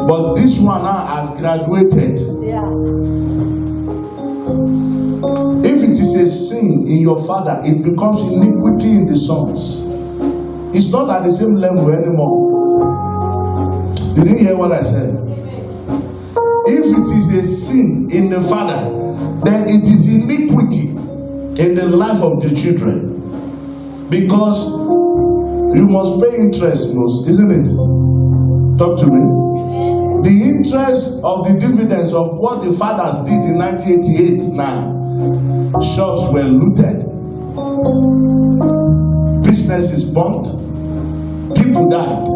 But this one now has graduated. Yeah. If it is a sin in your father, it becomes iniquity in the sons. It's not at the same level anymore. Did you hear what I said? If it is a sin in the father, then it is iniquity in the life of the children. Because you must pay interest, isn't it? Talk to me. The interest of the dividends of what the fathers did in 1988 now. Shops were looted. Businesses burnt. People died.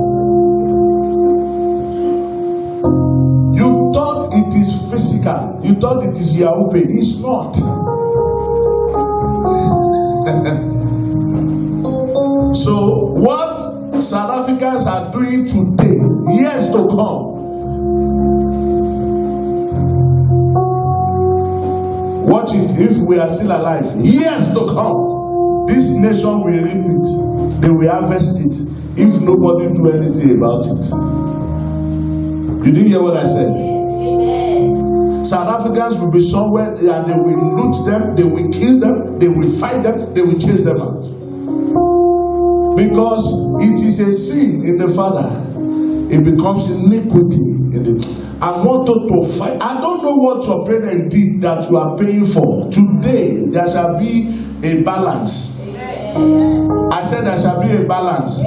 You thought it is physical. You thought it is Yahoo pain. It's not. So what South Africans are doing today, years to come, watch it. If we are still alive, years to come, this nation will reap it. They will harvest it if nobody do anything about it. You didn't hear what I said? Amen. South Africans will be somewhere and they will loot them, they will kill them, they will fight them, they will chase them out. Because it is a sin in the father, it becomes iniquity in the. I wanted to fight. I don't know what your parents did that you are paying for. Today there shall be a balance. I said there shall be a balance.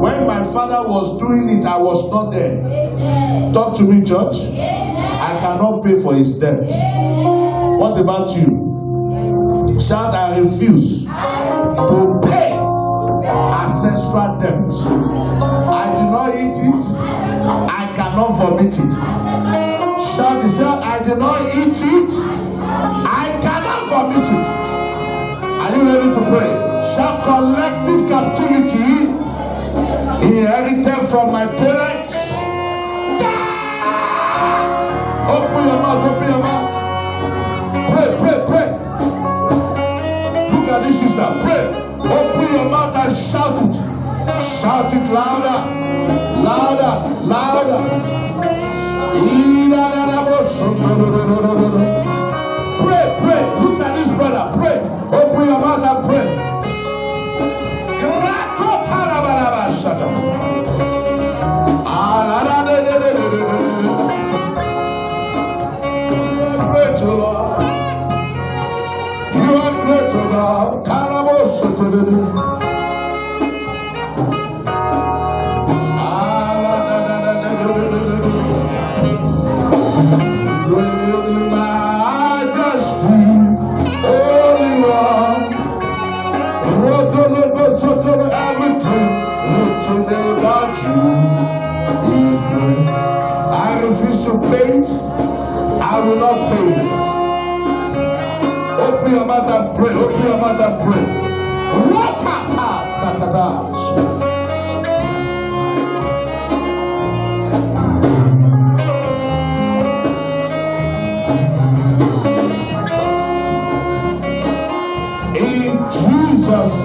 When my father was doing it, I was not there. Talk to me, church. I cannot pay for his debt. What about you? Shout, I refuse to pay ancestral debt. I do not eat it. I cannot vomit it. Shout this out. I do not eat it. I cannot vomit it. Are you ready to pray? Shout, collective captivity inherited from my parents. Open your mouth, open your mouth. Pray, pray, pray. Look at this sister, pray. Open your mouth and shout it. Shout it louder, louder, louder. Pray, pray. Look at this brother, pray. Open your mouth and pray. Pray to Lord. You are great to God. I refuse to pay it. I will not pay it. Open your mouth and pray. Open your mouth and pray. In Jesus'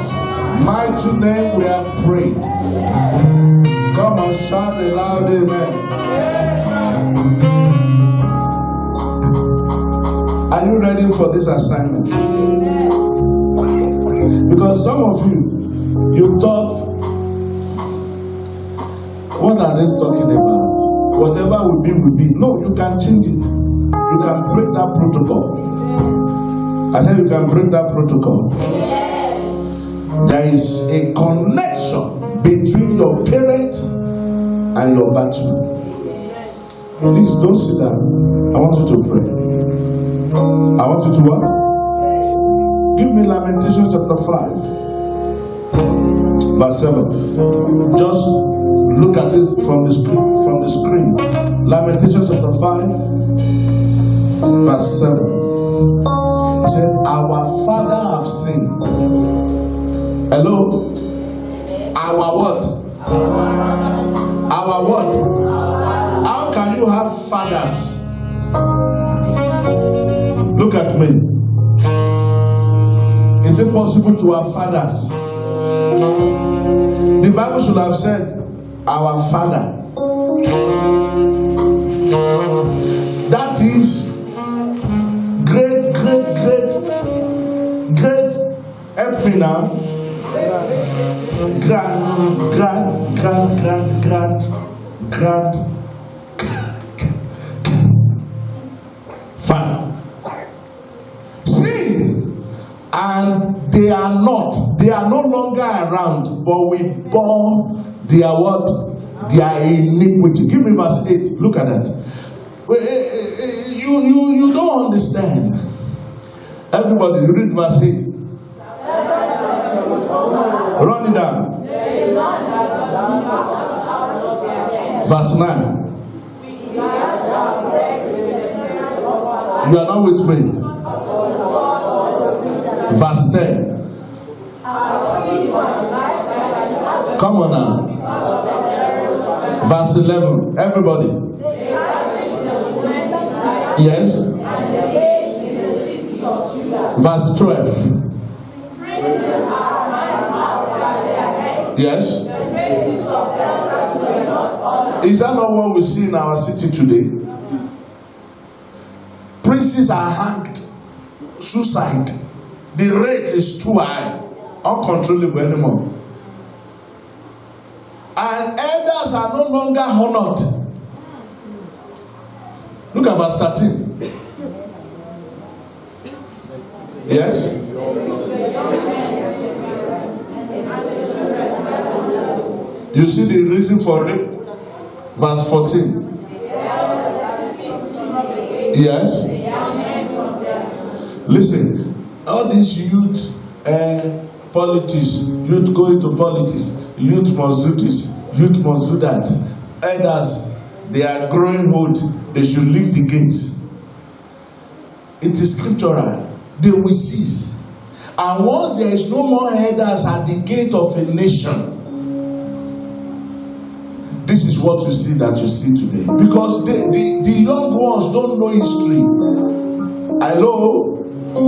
mighty name we have prayed. Come on, shout a loud amen. Are you ready for this assignment? Because some of you thought, what are they talking about? Whatever will be, will be. No, you can change it. You can break that protocol. I said you can break that protocol. There is a connection between your parent and your battle. Please don't sit down. I want you to pray. I want you to what? Give me Lamentations chapter 5, verse 7. Just look at it from the screen. Lamentations chapter 5, verse 7. He said, our father have sinned. Hello? Our what? Our what? How can you have fathers? Look at me. Is it possible to have fathers? The Bible should have said, our Father. me now. Grand. Father. Sin. And they are no longer around, but we bore their what? Their iniquity. Give me verse 8. Look at that. You don't understand. Everybody, you read verse 8. Run it down. Verse 9. You are not with me. Verse 10. Come on now. Verse 11. Everybody. Yes. Verse 12. Yes. Is that not what we see in our city today? Princes are hanged. Suicide. The rate is too high. Uncontrollable anymore. And elders are no longer honored. Look at verse 13. Yes? You see the reason for it? Verse 14. Yes? Listen, all these youth politics, youth going to politics, youth must do this, youth must do that. Elders, they are growing old, they should leave the gates. It is scriptural. They will cease. And once there is no more elders at the gate of a nation, this is what you see that you see today. Because the young ones don't know history. Hello?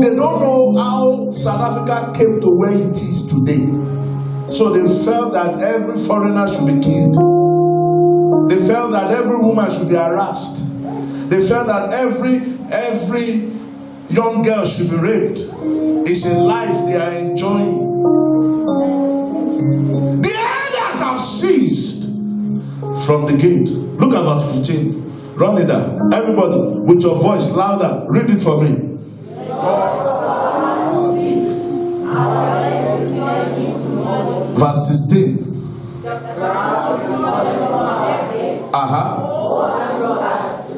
They don't know how South Africa came to where it is today. So they felt that every foreigner should be killed. They felt that every woman should be harassed. They felt that every young girl should be raped. It's a life they are enjoying. The elders have ceased from the gate. Look at verse 15. Run it down. Everybody, with your voice louder, read it for me. Verse 16.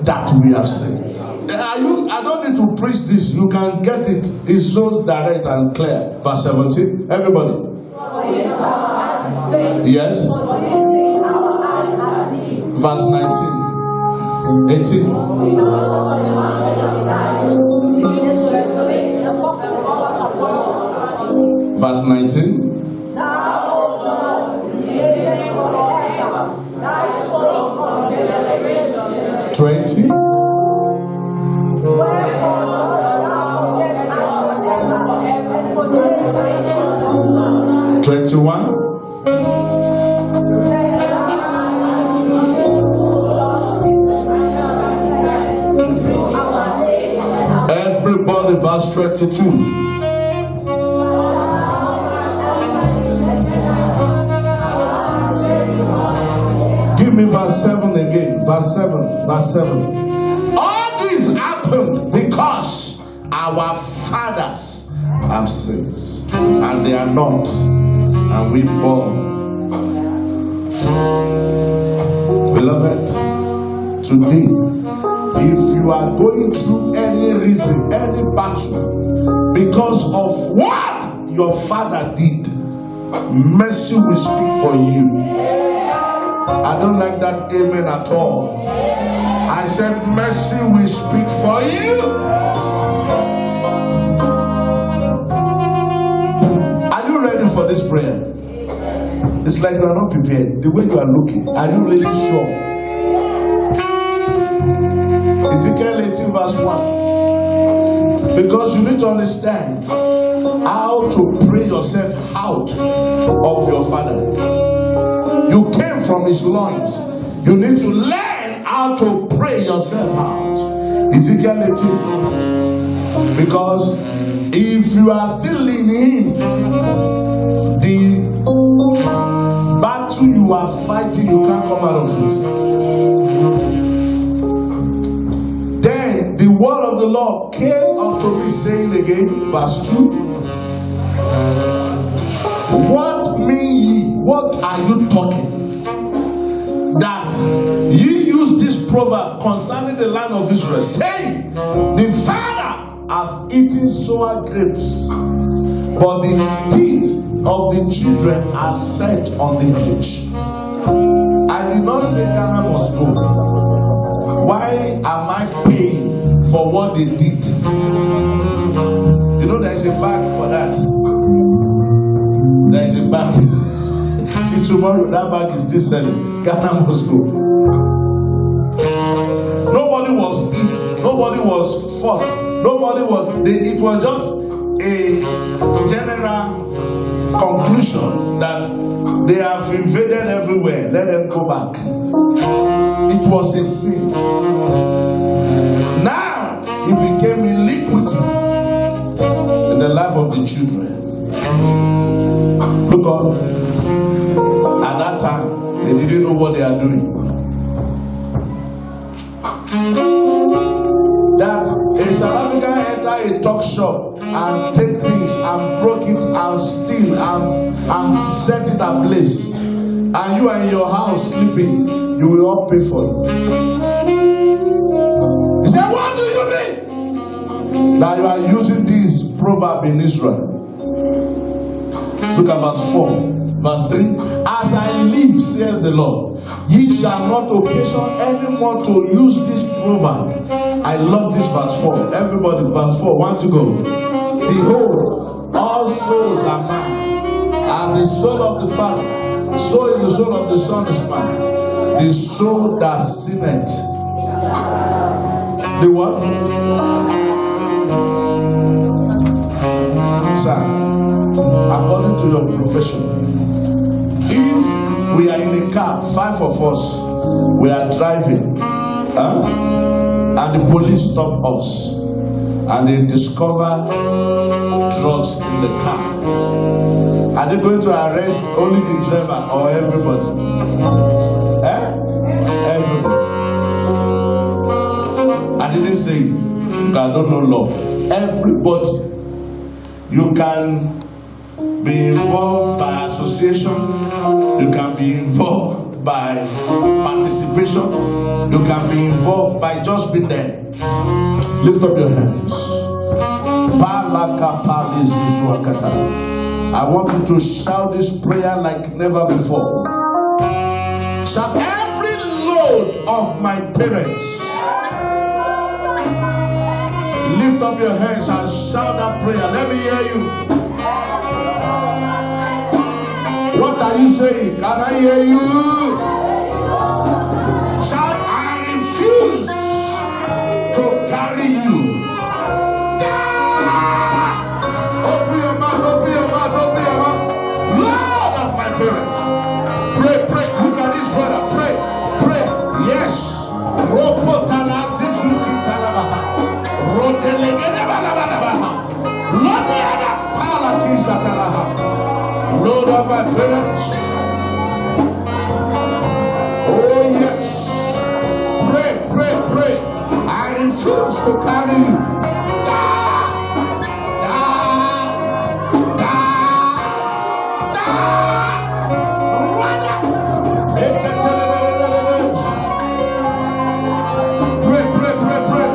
That we have said. I don't need to preach this. You can get it. It's so direct and clear. Verse 17. Everybody. Yes. Verse 19. 18. Verse 19. 20. 21. Everybody, verse 22. Give me verse 7 again. Verse 7. Verse 7. All this happened because our fathers have sins, and they are not, and we bore. Beloved, today, if you are going through any reason, any battle, because of what your father did, mercy will speak for you. I don't like that amen at all. I said mercy will speak for you. Are you ready for this prayer? It's like you are not prepared. The way you are looking, are you really sure? Ezekiel 18 verse 1. Because you need to understand how to pray yourself out of your father. You came from his loins. You need to learn how to pray yourself out. Ezekiel 18. Because If you are still in him, the battle you are fighting, you can't come out of it. Then the word of the Lord came unto me, saying again, verse 2. What mean ye? What are you talking? That ye use this proverb concerning the land of Israel, saying, the father hath eaten sour grapes, but the teeth of the children are set on the edge. I did not say Ghana must go. Why am I paying for what they did? You know, there is a bag for that. There is a bag. Till tomorrow, that bag is still selling. Ghana must go. Nobody was hit. Nobody was fought. Nobody was. It was just a general conclusion that they have invaded everywhere. Let them go back. It was a sin. Now it became iniquity in the life of the children. Look up. At that time, they didn't know what they are doing. That a South African enter a talk shop and take things and broke it and steal and set it ablaze, and you are in your house sleeping, you will all pay for it. He said, what do you mean? That you are using this proverb in Israel. Look at verse 4. Verse 3, as I live, says the Lord, ye shall not occasion anyone to use this proverb. I love this verse 4. Everybody, verse 4, want to go. Behold, all souls are mine, and the soul of the Father, so is the soul of the Son is mine. The soul that sinneth. The what? Sir, according to your profession, if we are in a car, 5 of us, we are driving, and the police stop us, and they discover drugs in the car, are they going to arrest only the driver or everybody? Everybody. I didn't say it. I don't know law. Everybody. You can be involved by association, you can be involved by participation, you can be involved by just being there. Lift up your hands. I want you to shout this prayer like never before. Shout, every load of my parents. Lift up your hands and shout that prayer. Let me hear you. What are you saying? Can I hear you? Shout, I refuse to carry you. Open your mouth, open your mouth, open your mouth. Lord of my parents. Pray, pray. Look at this brother. Pray, pray. Yes. Lord of my parents. Oh yes. Pray, pray, pray. I refuse to carry you. Pray, pray, pray, pray.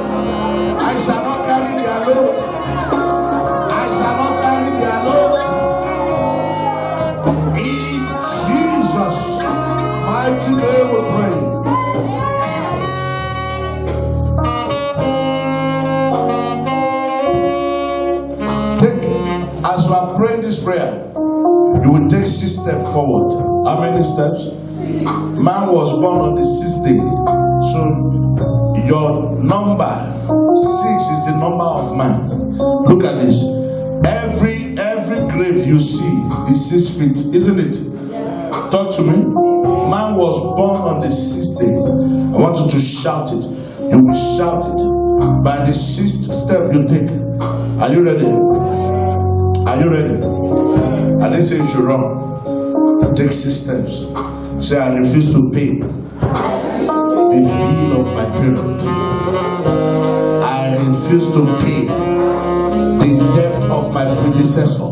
I shall not carry the alone. I shall not carry the alone. In Jesus' mighty name we pray. As you are praying this prayer, you will take 6 steps forward. How many steps? Man was born on the 6th day. So your number 6 is the number of man. Look at this. Every grave you see is 6 feet, isn't it? Talk to me. Man was born on the 6th day. I want you to shout it. You will shout it by the 6th step you take. Are you ready? Are you ready? I didn't say you should run. Take 6 steps. Say, I refuse to pay the bill of my parents. I refuse to pay the debt of my predecessor.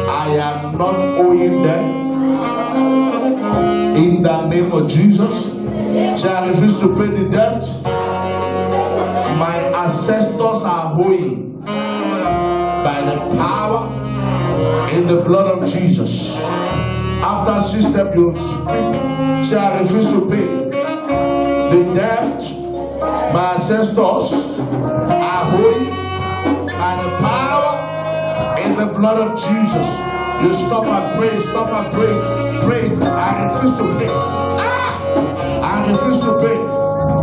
I am not owing them. In the name of Jesus. Say, I refuse to pay the debt my ancestors are owing. By the power in the blood of Jesus. After 6 steps, you speak. Say, I refuse to pay the debt my ancestors are owing. By the power in the blood of Jesus. You stop and pray. Stop and pray. Pray. I refuse to pay. I refuse to pay.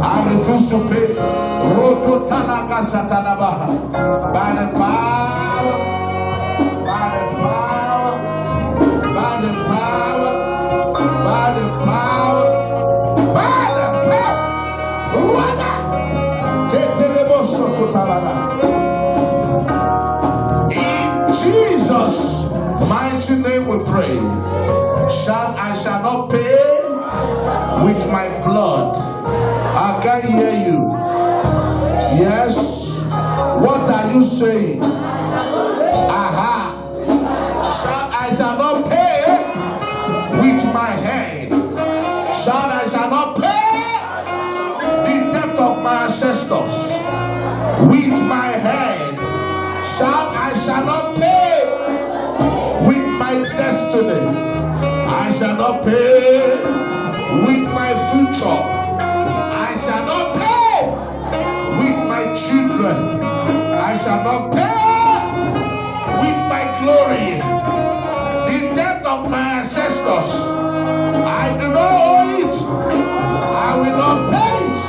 I refuse to pay. By the power, by the power, by the power, by the power, by the power. In Jesus' mighty name we pray. I shall not pay with my blood. I can't hear you. Yes. What are you saying? Aha. I shall not pay with my hand. I shall not pay the debt of my ancestors with my hand. I shall not pay with my destiny. I shall not pay with my future. I shall not pay with my children. I shall not pay with my glory the debt of my ancestors. I do not owe it. I will not pay it.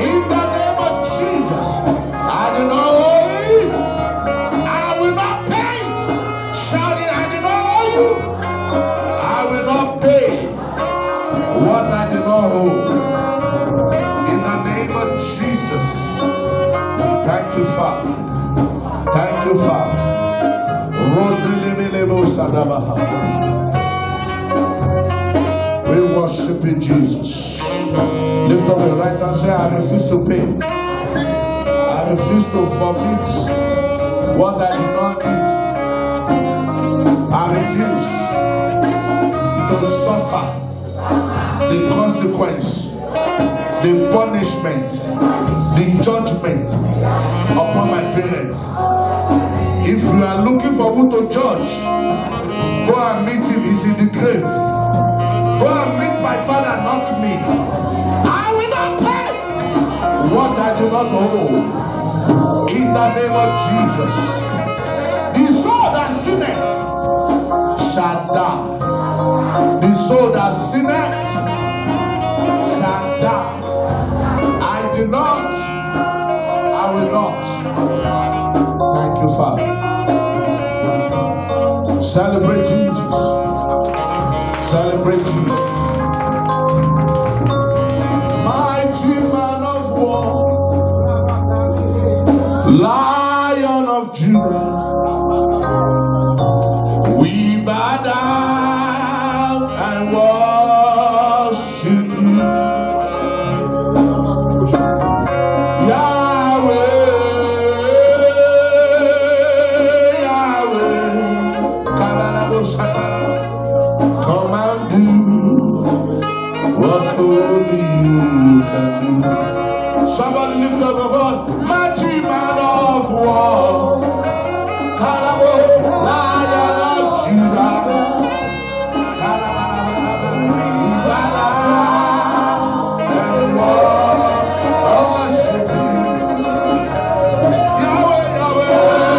In the name of Jesus. I do not owe it. I will not pay it. Shouting, I do not owe you. I will not pay what I do not owe. In the name of Jesus. Thank you, Father. Thank you, Father. We worship you, Jesus. Lift up your right hand and say, I refuse to pay. I refuse to forfeit what I do not eat. I refuse to suffer the consequence, the punishment, the judgment upon my parents. If you are looking for who to judge, go and meet him. He's in the grave. Go and meet my father, not me. I will not pay what I do not owe. In the name of Jesus. The soul that sinneth shall die. The soul that sinneth shall die. I do not. I will not. Thank you, Father. Celebrate Jesus. Celebrate Jesus. Mighty man of war, Lion of Judah, we bow down and worship you. Come and do what only you can do. Somebody lift up your voice. Mighty man of war, Lion of Judah, and worship you. Yahweh, Yahweh, Yahweh.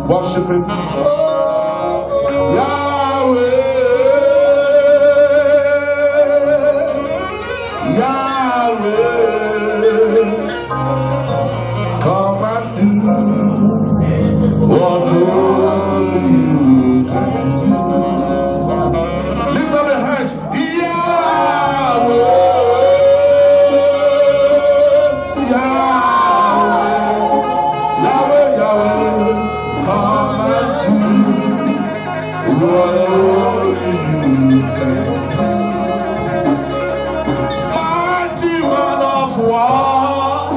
Worship Him. Yahweh, Yahweh, come and do what only you can do. Lift up your hands. Yahweh, Yahweh, Yahweh, come and do what only you can do. Mighty man of war,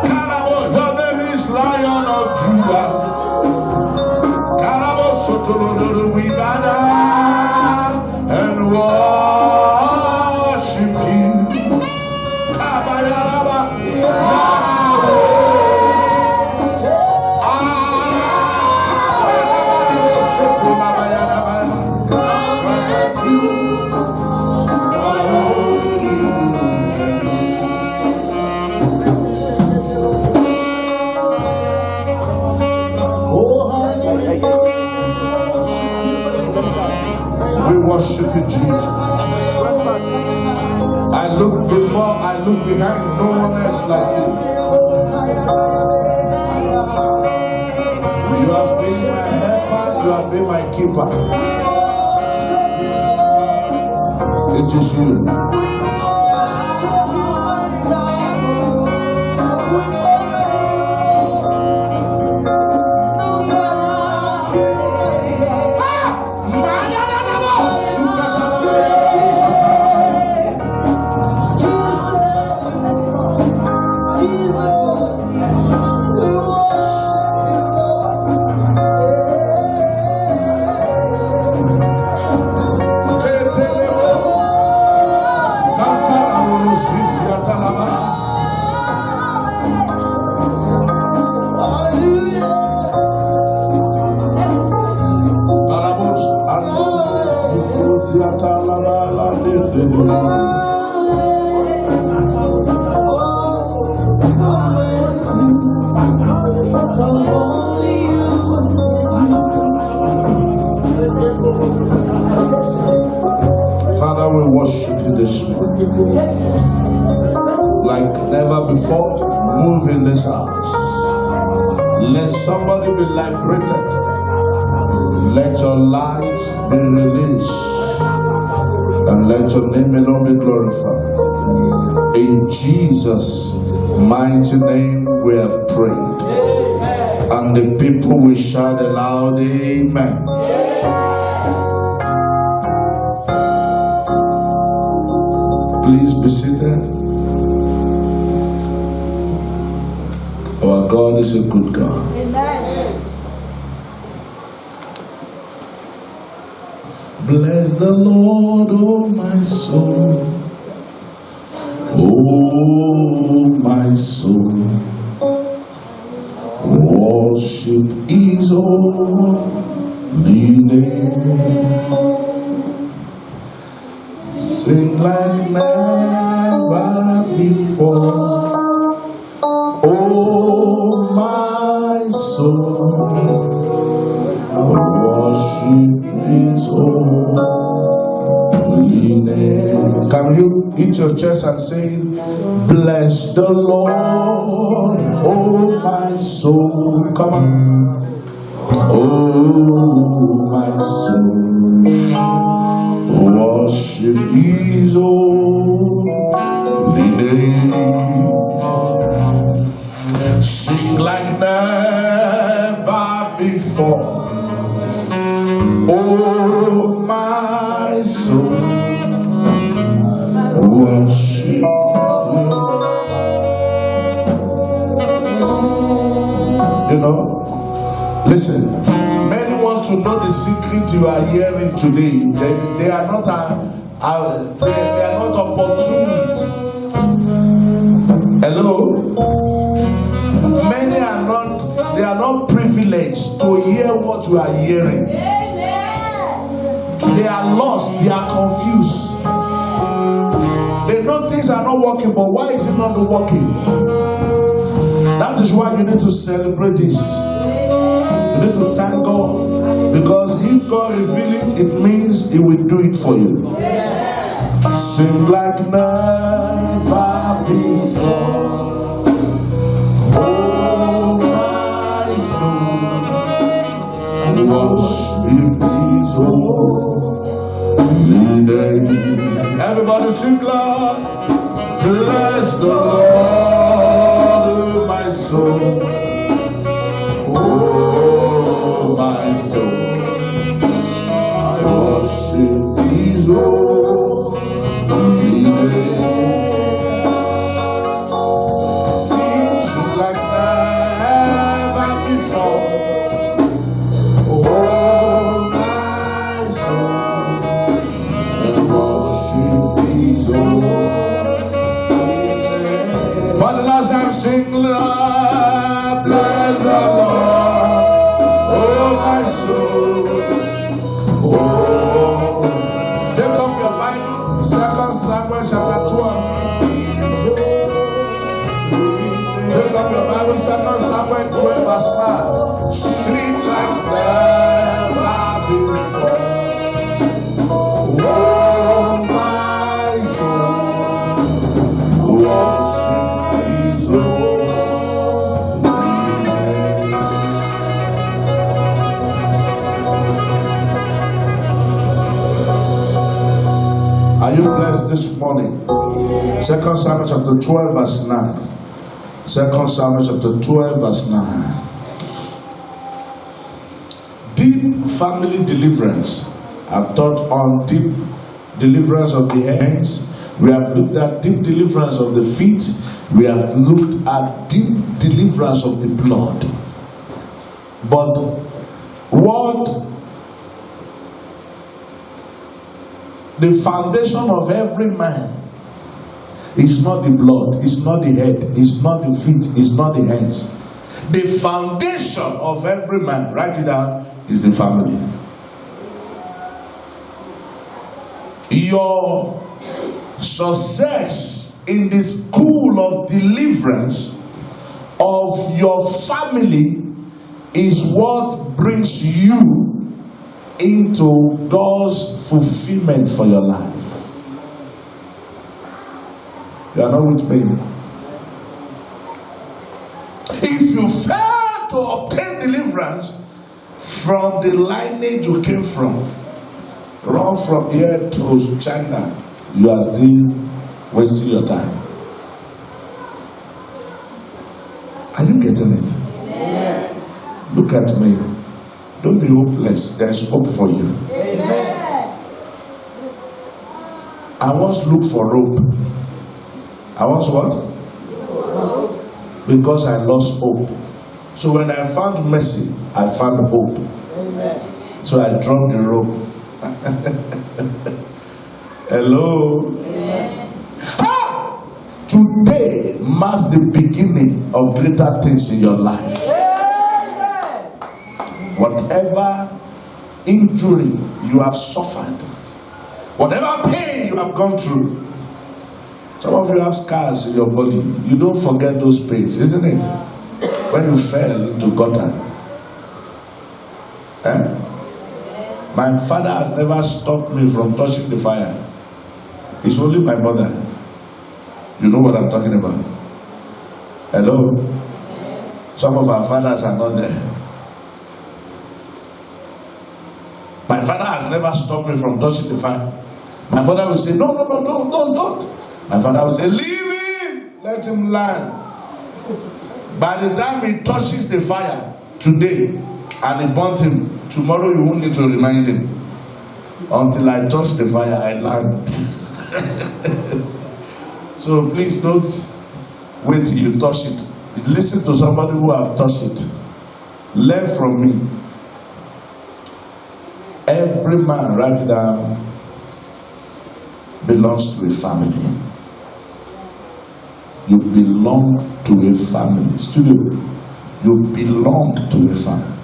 Karabo, your name is Lion of Judah. Karabo, Sotolo, we bow down and worship you. Kabayaraba, we worship you, Jesus. I look before, I look behind, no one else like you. You have been my helper, you have been my keeper. It is you. Father, we worship you this morning. Like never before, move in this house. Let somebody be liberated. Let your light be released. And let your name alone be glorified. In Jesus' mighty name we have prayed. And the people will shout aloud, Amen. Please be seated. Our God is a good God. Bless the Lord, oh my soul. Oh my soul. Worship His holy name. Sing like never before. Oh my soul. Worship His holy name. Can you hit your chest and say, bless the Lord, oh my soul. Come on. Oh my soul. Worship His holy name. Sing like never before. Oh my soul, worship you. know, listen, many want to know the secret you are hearing today. They are not they are not opportunity. Hello? Many are not, they are not privileged to hear what you are hearing. They are lost, they are confused. They know things are not working, but why is it not working? That is why you need to celebrate this. You need to thank God. Because if God reveals it, it means He will do it for you. Sing like never before. Oh, my soul, worship His holy name. Everybody sing loud. Bless the Lord, my soul. Oh, my soul, I worship His holy name. Sing like never before. Oh, my soul, I worship His holy name. For the last time, sing, Lord, bless the Lord, oh my soul. Oh, take up your Bible, 2 Samuel chapter 12. Take up your Bible, 2 Samuel 12 verse 9. Sing like never before. Oh my soul, worship His holy name. Are you blessed this morning? 2 Samuel chapter 12 verse 9. 2 Samuel chapter 12 verse 9. Deep family deliverance. I've taught on deep deliverance of the hands. We have looked at deep deliverance of the feet. We have looked at deep deliverance of the blood. But what the foundation of every man is not the blood, it's not the head, it's not the feet, it's not the hands. The foundation of every man, write it down, is the family. Your success in the school of deliverance of your family is what brings you into God's fulfillment for your life. You are not with me? If you fail to obtain deliverance from the lineage you came from, run from here to China, you are still wasting your time. Are you getting it? Amen. Look at me. Don't be hopeless. There's hope for you. Amen. I once looked for rope. I once what? Hope. Because I lost hope. So when I found mercy, I found hope. Amen. So I dropped the rope. Hello. Amen. Ah! Today marks the beginning of greater things in your life. Whatever injury you have suffered, whatever pain you have gone through, some of you have scars in your body. You don't forget those pains, isn't it? When you fell into gutter. My father has never stopped me from touching the fire. It's only my mother. You know what I'm talking about. Hello? Some of our fathers are not there. My father has never stopped me from touching the fire. My mother will say, no, don't. My father will say, leave him, let him learn. By the time he touches the fire today and it burns him, tomorrow you won't need to remind him. Until I touch the fire, I learned. So please don't wait till you touch it. Listen to somebody who have touched it. Learn from me. Every man, write it down, belongs to a family. You belong to a family. Studio, you belong to a family.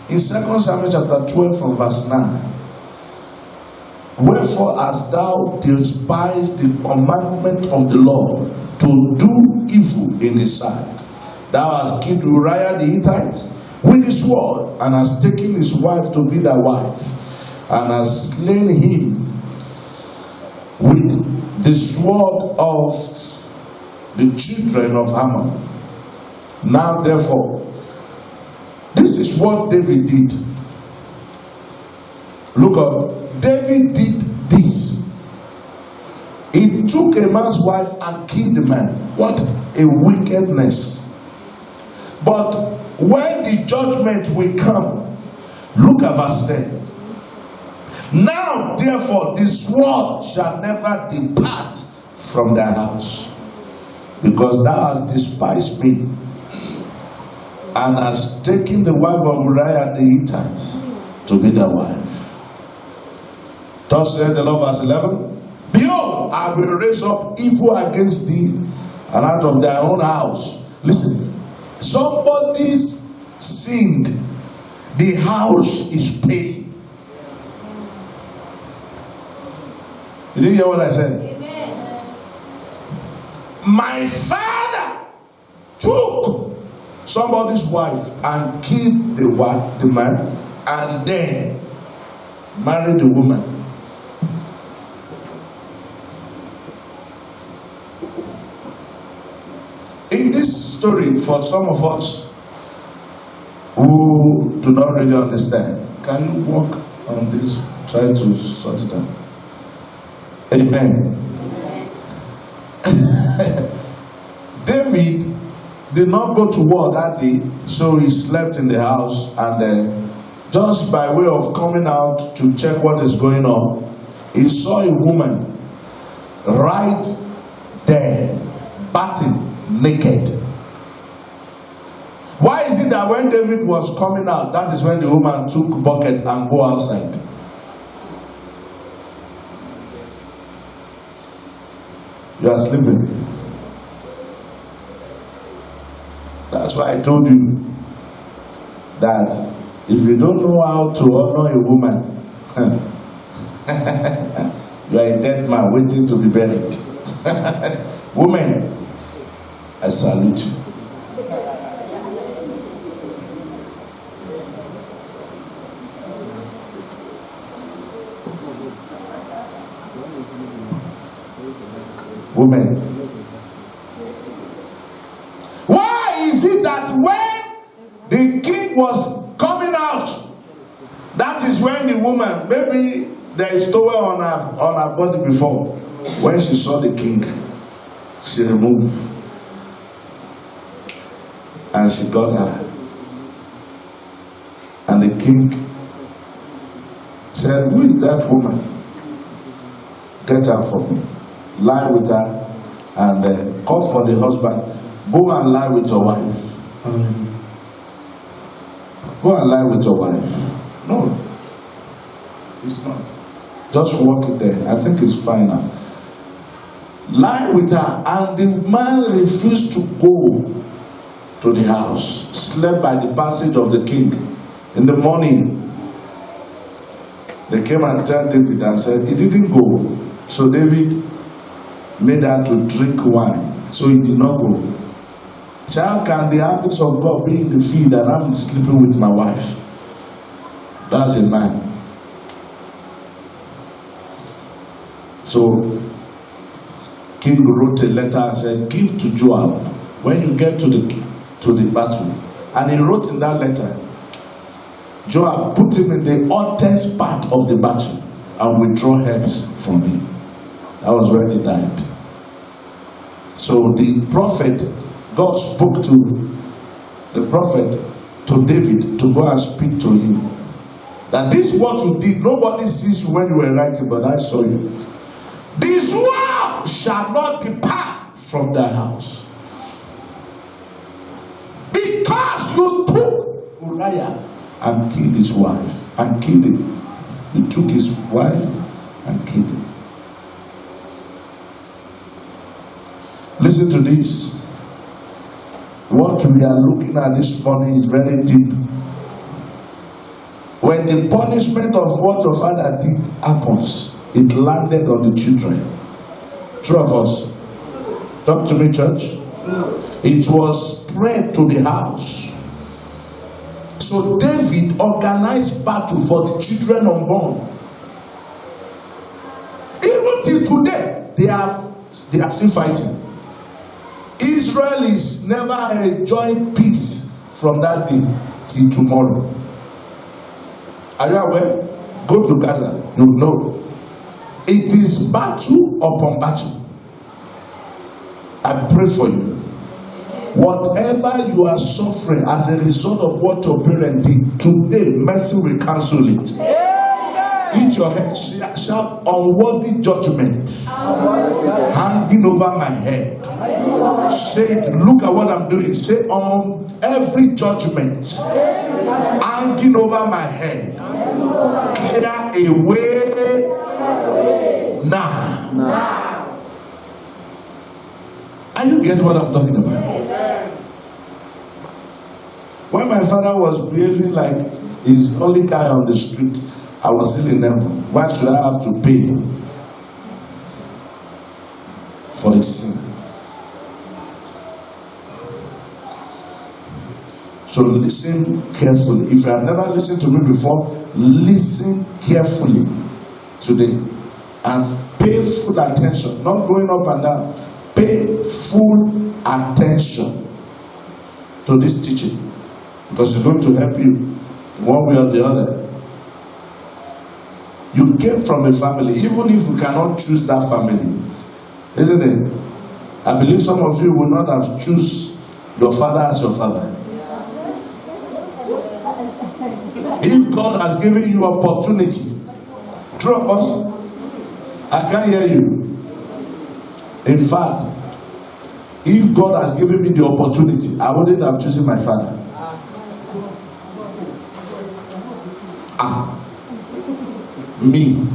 In 2 Samuel chapter 12 from verse 9, wherefore hast thou despised the commandment of the Lord to do evil in his sight? Thou hast killed Uriah the Hittite, with the sword, and has taken his wife to be thy wife, and has slain him with the sword of the children of Ammon. Now therefore, this is what David did. Look up. David did this. He took a man's wife and killed the man. What a wickedness. But when the judgment will come, look at verse 10. Now therefore the sword shall never depart from thy house, because thou hast despised me, and hast taken the wife of Uriah the Hittite to be thy wife. Thus said the Lord, verse 11, behold, I will raise up evil against thee, and out of thy own house. Listen, somebody's sinned, the house is paying. You didn't hear what I said? Amen. My father took somebody's wife and killed the man, and then married the woman. In this story, for some of us who do not really understand, can you walk on this? Try to sort it out. Amen. David did not go to war that day, so he slept in the house, and then just by way of coming out to check what is going on, he saw a woman right there, bathing naked. Why is it that when David was coming out, that is when the woman took bucket and go outside? You are sleeping. That's why I told you that if you don't know how to honor a woman, you are a dead man waiting to be buried. Women, I salute you. Women. Why is it that when the king was coming out, that is when the woman, maybe there is towel on her body before, when she saw the king, she removed and she got her, and the king said, who is that woman? Get her for me. Lie with her, and call for the husband. Go and lie with your wife. Go and lie with your wife. No, it's not. Just walk it there. I think it's fine now. Lie with her, and the man refused to go to the house. Slept by the passage of the king. In the morning, they came and told David and said he didn't go. So David made her to drink wine, so he did not go. How can the habits of God be in the field and I'm sleeping with my wife? That's a man. So king wrote a letter and said, give to Joab when you get to the battle. And he wrote in that letter, Joab, put him in the hottest part of the battle and withdraw helps from him. That was when he died. So the prophet, God spoke to the prophet, to David, to go and speak to him. That this is what you did. Nobody sees you when you were writing, but I saw you. This word shall not depart from thy house, because you took Uriah and killed his wife, and killed him. You took his wife and killed him. Listen to this. What we are looking at this morning is very deep. When the punishment of what your father did happens, it landed on the children. True of us? Talk to me, church. It was spread to the house. So David organized battle for the children unborn. Even till today, they are still fighting. Israel is never enjoying peace from that day till tomorrow. Are you aware? Go to Gaza, you know. It is battle upon battle. I pray for you. Whatever you are suffering as a result of what your parents did, today mercy will cancel it. Hit your head, shout unworthy judgment hanging over my head. Say, look at what I'm doing. Say, on every judgment hanging over my head, clear away now. And you get what I'm talking about? When my father was behaving like he's the only guy on the street, I was still in heaven. Why should I have to pay for his sin? So listen carefully. If you have never listened to me before, listen carefully today and pay full attention. Not going up and down. Pay full attention to this teaching, because it's going to help you one way or the other. You came from a family, even if you cannot choose that family, isn't it? I believe some of you will not have choose your father as your father. If God has given you opportunity, true of us, I can't hear you. In fact, if God has given me the opportunity, I wouldn't have chosen my father. Me,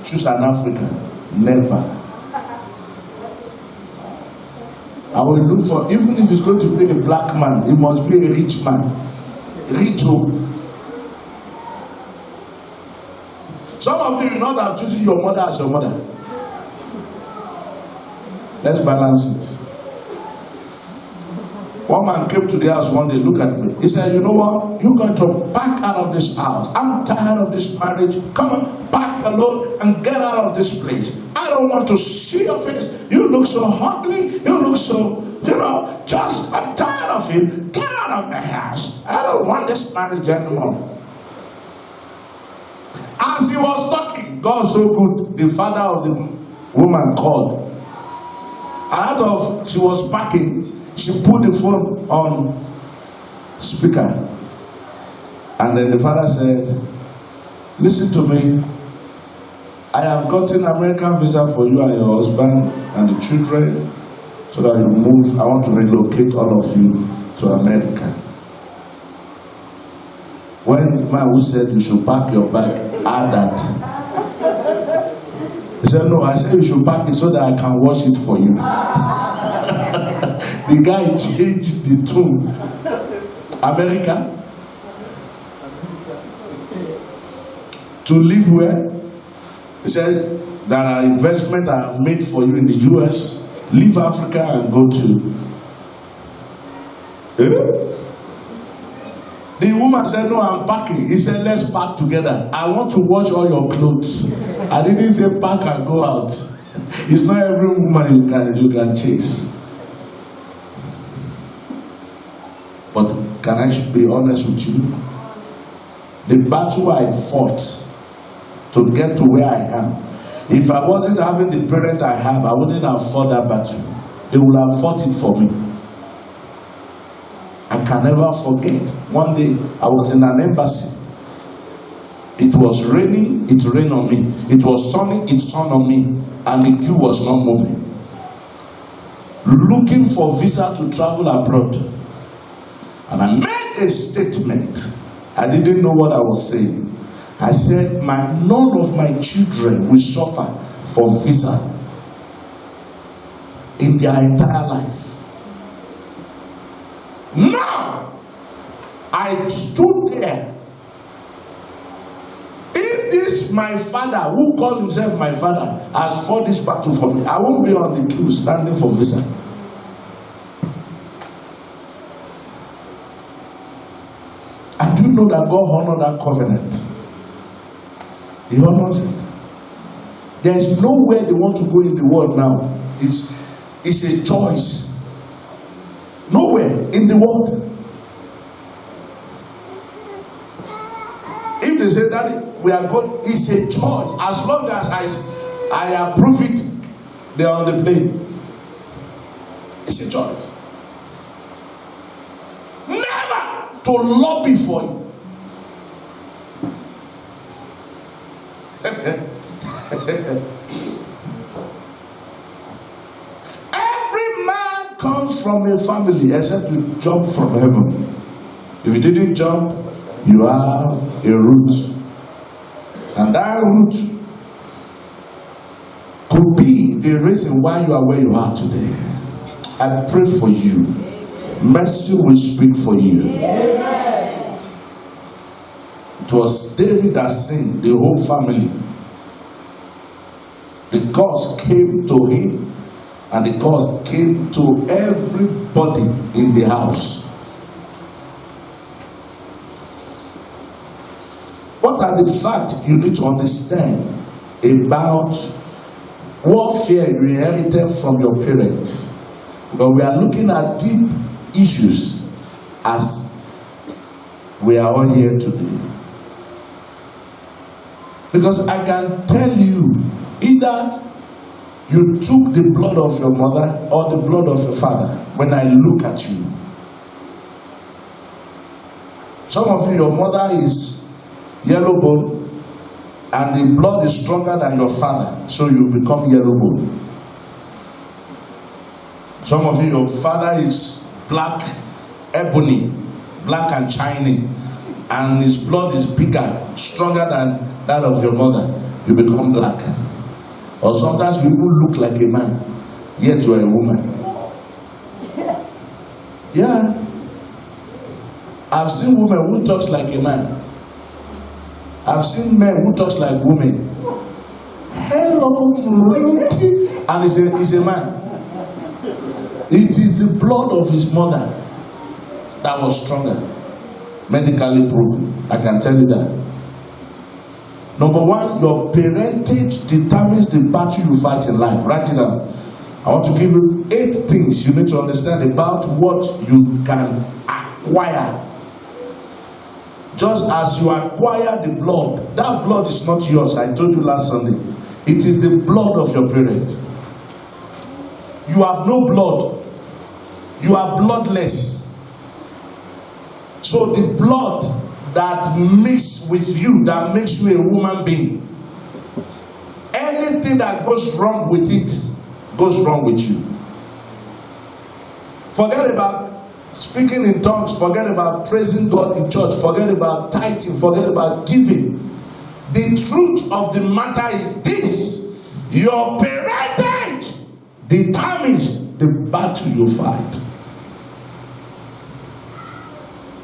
choose an African, never. I will look for, even if it's going to be a black man, it must be a rich man. Rich hope. Some of you will not have chosen your mother as your mother. Let's balance it. One man came to the house one day, look at me. He said, you know what? You're going to back out of this house. I'm tired of this marriage. Come on, back alone and get out of this place. I don't want to see your face. You look so ugly. You look so, I'm tired of it. Get out of my house. I don't want this marriage anymore. As he was talking, God so good, the father of the woman called. She was packing, she put the phone on speaker. And then the father said, listen to me. I have gotten American visa for you and your husband and the children so that you move. I want to relocate all of you to America. When the man who said you should pack your bag add that, he said, no, I said you should pack it so that I can wash it for you. The guy changed the tune. America? To live where? He said, there are investments I have made for you in the US. Leave Africa and go to. The woman said, no, I'm packing. He said, let's pack together. I want to wash all your clothes. I didn't say pack and go out. It's not every woman you can chase. But can I be honest with you? The battle I fought to get to where I am, if I wasn't having the parent I have, I wouldn't have fought that battle. They would have fought it for me. I can never forget. One day, I was in an embassy. It was raining, it rained on me. It was sunny, it sun on me. And the queue was not moving. Looking for visa to travel abroad. And I made a statement. I didn't know what I was saying. I said, none of my children will suffer for visa in their entire life. Now, I stood there. If this my father, who called himself my father, has fought this battle for me, I won't be on the queue standing for visa. know that God honored that covenant? He honors it. There is nowhere they want to go in the world now. It's a choice. Nowhere in the world. If they say that we are going, it's a choice. As long as I approve it, they are on the plane. It's a choice. Never to lobby for it. Every man comes from a family except you jump from heaven. If you didn't jump, you have a root. And that root could be the reason why you are where you are today. I pray for you. Mercy will speak for you. Amen. It was David that sinned, the whole family. The curse came to him, and the curse came to everybody in the house. What are the facts you need to understand about warfare you inherited from your parents? But we are looking at deep issues as we are all here today. Because I can tell you, either you took the blood of your mother or the blood of your father. When I look at you, some of you, your mother is yellow bone, and the blood is stronger than your father, so you become yellow bone. Some of you, your father is black ebony, black and shiny, and his blood is bigger, stronger than that of your mother. You become black. Or sometimes you will look like a man, yet you are a woman. Yeah. I've seen women who talk like a man. I've seen men who talk like women. Hello, and he's a man. It is the blood of his mother that was stronger. Medically proven. I can tell you that. Number one, your parentage determines the battle you fight in life. Write it down. I want to give you 8 things you need to understand about what you can acquire. Just as you acquire the blood, that blood is not yours. I told you last Sunday. It is the blood of your parent. You have no blood. You are bloodless. So the blood that mixes with you, that makes you a human being, anything that goes wrong with it, goes wrong with you. Forget about speaking in tongues, forget about praising God in church, forget about tithing, forget about giving. The truth of the matter is this: your parentage determines the battle you fight.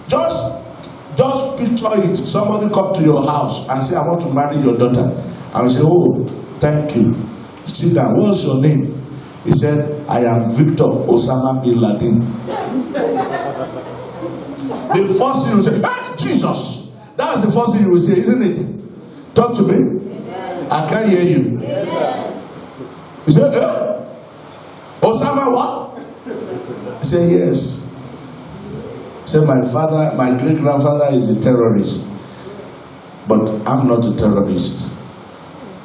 Just picture it. Somebody come to your house and say, I want to marry your daughter. And we say, oh, thank you. Sit down. What's your name? He said, I am Victor Osama bin Laden. The first thing you say, hey, Jesus. That's the first thing you will say, isn't it? Talk to me. I can't hear you. He said, Osama what? He said, yes. He said, my great-grandfather is a terrorist. But I'm not a terrorist.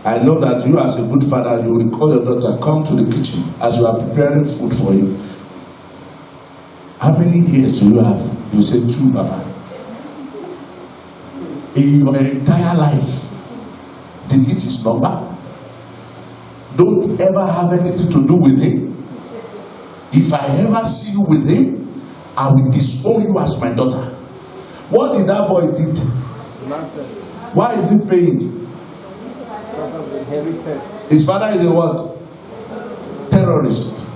I know that you, as a good father, you will call your daughter, come to the kitchen as you are preparing food for him. How many years do you have? You say 2, Papa. In your entire life, delete his number. Don't ever have anything to do with him. If I ever see you with him, I will disown you as my daughter. What did that boy did? Nothing. Why is he paying? His father is a what? Terrorist.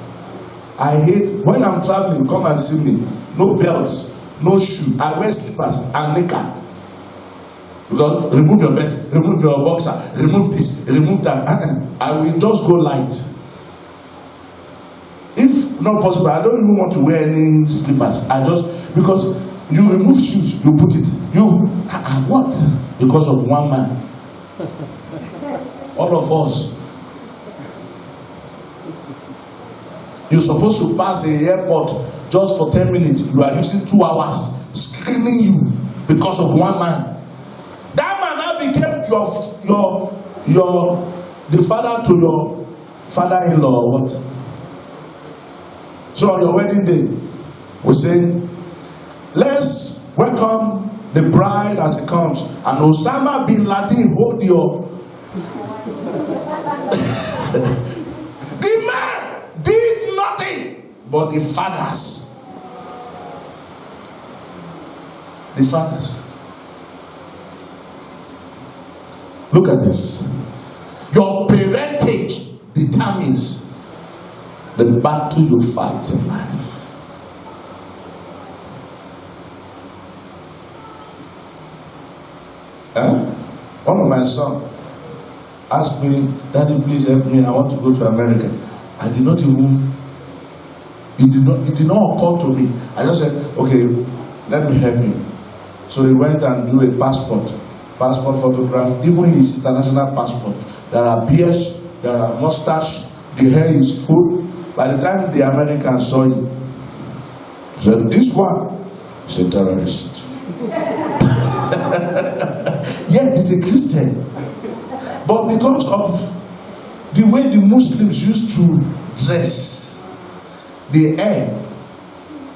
I hate when I'm traveling. Come and see me. No belts, no shoe. I wear slippers and knicker. Because remove your belt, remove your boxer, remove this, remove that. I will just go light. If not possible, I don't even want to wear any slippers. Because You remove shoes, you put it. What? Because of one man. All of us. You're supposed to pass a airport just for 10 minutes. You are using 2 hours screening you because of one man. That man now became the father to your father-in-law or what? So on your wedding day, we say, let's welcome the bride as it comes. And Osama bin Laden, hold your... The man did nothing but the fathers. The fathers. Look at this. Your parentage determines the battle you fight in life. One of my sons asked me, Daddy, please help me. I want to go to America. I did not even, it did not occur to me. I just said, okay, let me help you. So he went and do a passport photograph, even his international passport. There are beards, there are mustache, the hair is full. By the time the American saw him, he said, this one is a terrorist. Yet he's a Christian. But because of the way the Muslims used to dress, the hair,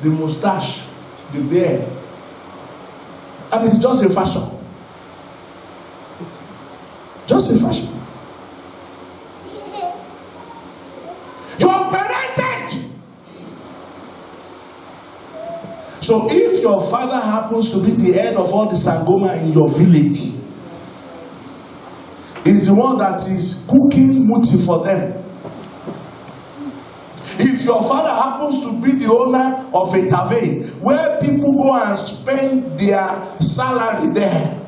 the mustache, the beard, and it's just a fashion. Just a fashion. Your parentage. So if your father happens to be the head of all the Sangoma in your village, is the one that is cooking muti for them. If your father happens to be the owner of a tavern where people go and spend their salary there,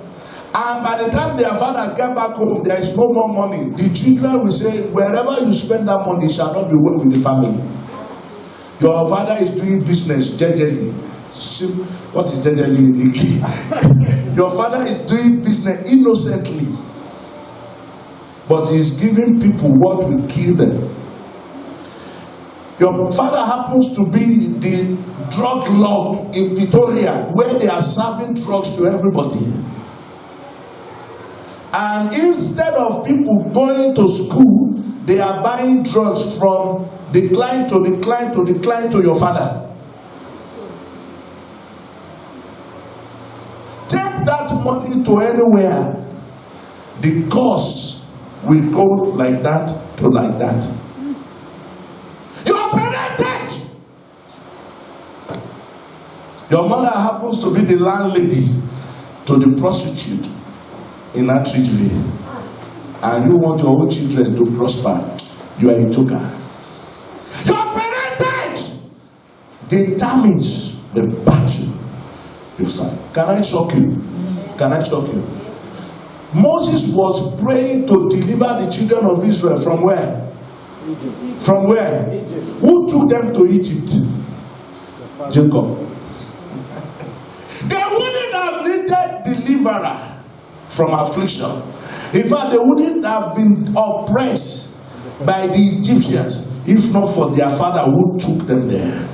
and by the time their father get back home, there is no more money, the children will say, wherever you spend that money shall not be well with the family. Your father is doing business jejely. What is jejely? Your father is doing business innocently, but he's giving people what will kill them. Your father happens to be the drug lord in Pretoria, where they are serving drugs to everybody. And instead of people going to school, they are buying drugs from the client to the client to the client to your father. Take that money to anywhere, the cost will go like that to like that. Your parentage. Your mother happens to be the landlady to the prostitute in Adeoye, and you want your own children to prosper. You are a joker. Your parentage determines the battle you fight. Can I shock you? Can I shock you? Moses was praying to deliver the children of Israel from where? Egypt. From where? Egypt. Who took them to Egypt? Jacob. They wouldn't have needed deliverer from affliction. In fact, they wouldn't have been oppressed by the Egyptians if not for their father who took them there.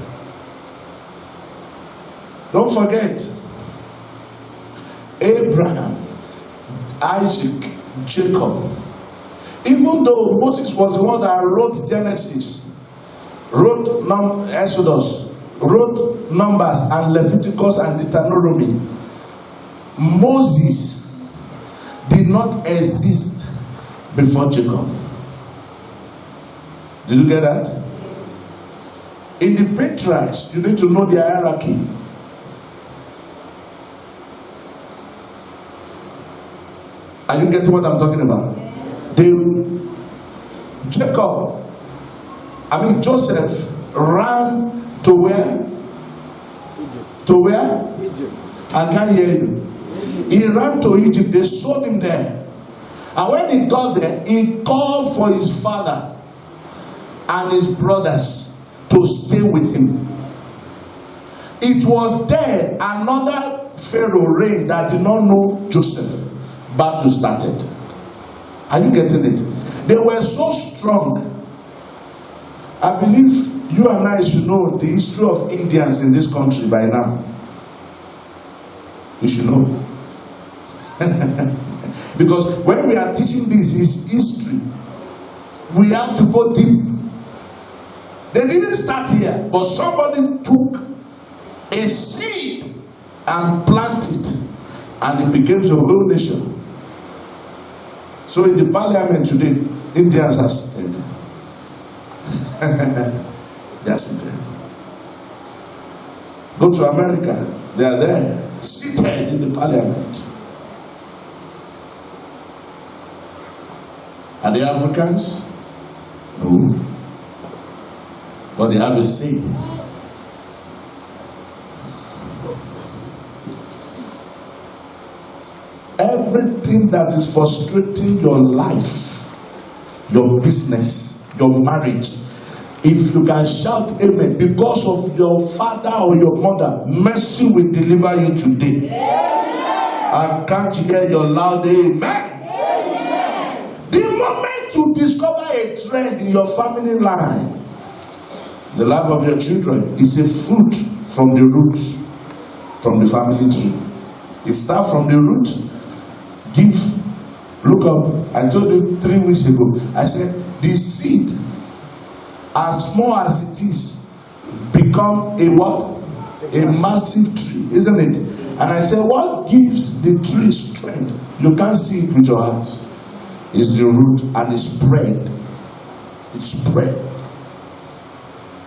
Don't forget, Abraham, Isaac, Jacob. Even though Moses was the one that wrote Genesis, wrote Exodus, wrote Numbers and Leviticus and Deuteronomy, Moses did not exist before Jacob. Did you get that? In the patriarchs, you need to know the hierarchy. Are you getting what I'm talking about? Joseph ran to where? Egypt. To where? Egypt. I can't hear you. He ran to Egypt. They sold him there. And when he got there, he called for his father and his brothers to stay with him. It was there another Pharaoh reigned that did not know Joseph. Battle started. Are you getting it? They were so strong. I believe you and I should know the history of Indians in this country by now. You should know. Because when we are teaching this is history, we have to go deep. They didn't start here, but somebody took a seed and planted, and it became a whole nation. So in the parliament today, Indians are seated. They are seated. Go to America, they are there, seated in the parliament. Are they Africans? No. But they have a say. Everything that is frustrating your life, your business, your marriage, if you can shout amen, because of your father or your mother, mercy will deliver you today. I can't hear your loud amen. The moment you discover a trend in your family line, the life of your children is a fruit from the roots, from the family tree. It starts from the root. Look up. I told you 3 weeks ago. I said the seed, as small as it is, become a what? A massive tree, isn't it? And I said, what gives the tree strength? You can't see it with your eyes. It's the root, and it's spread. It's spread.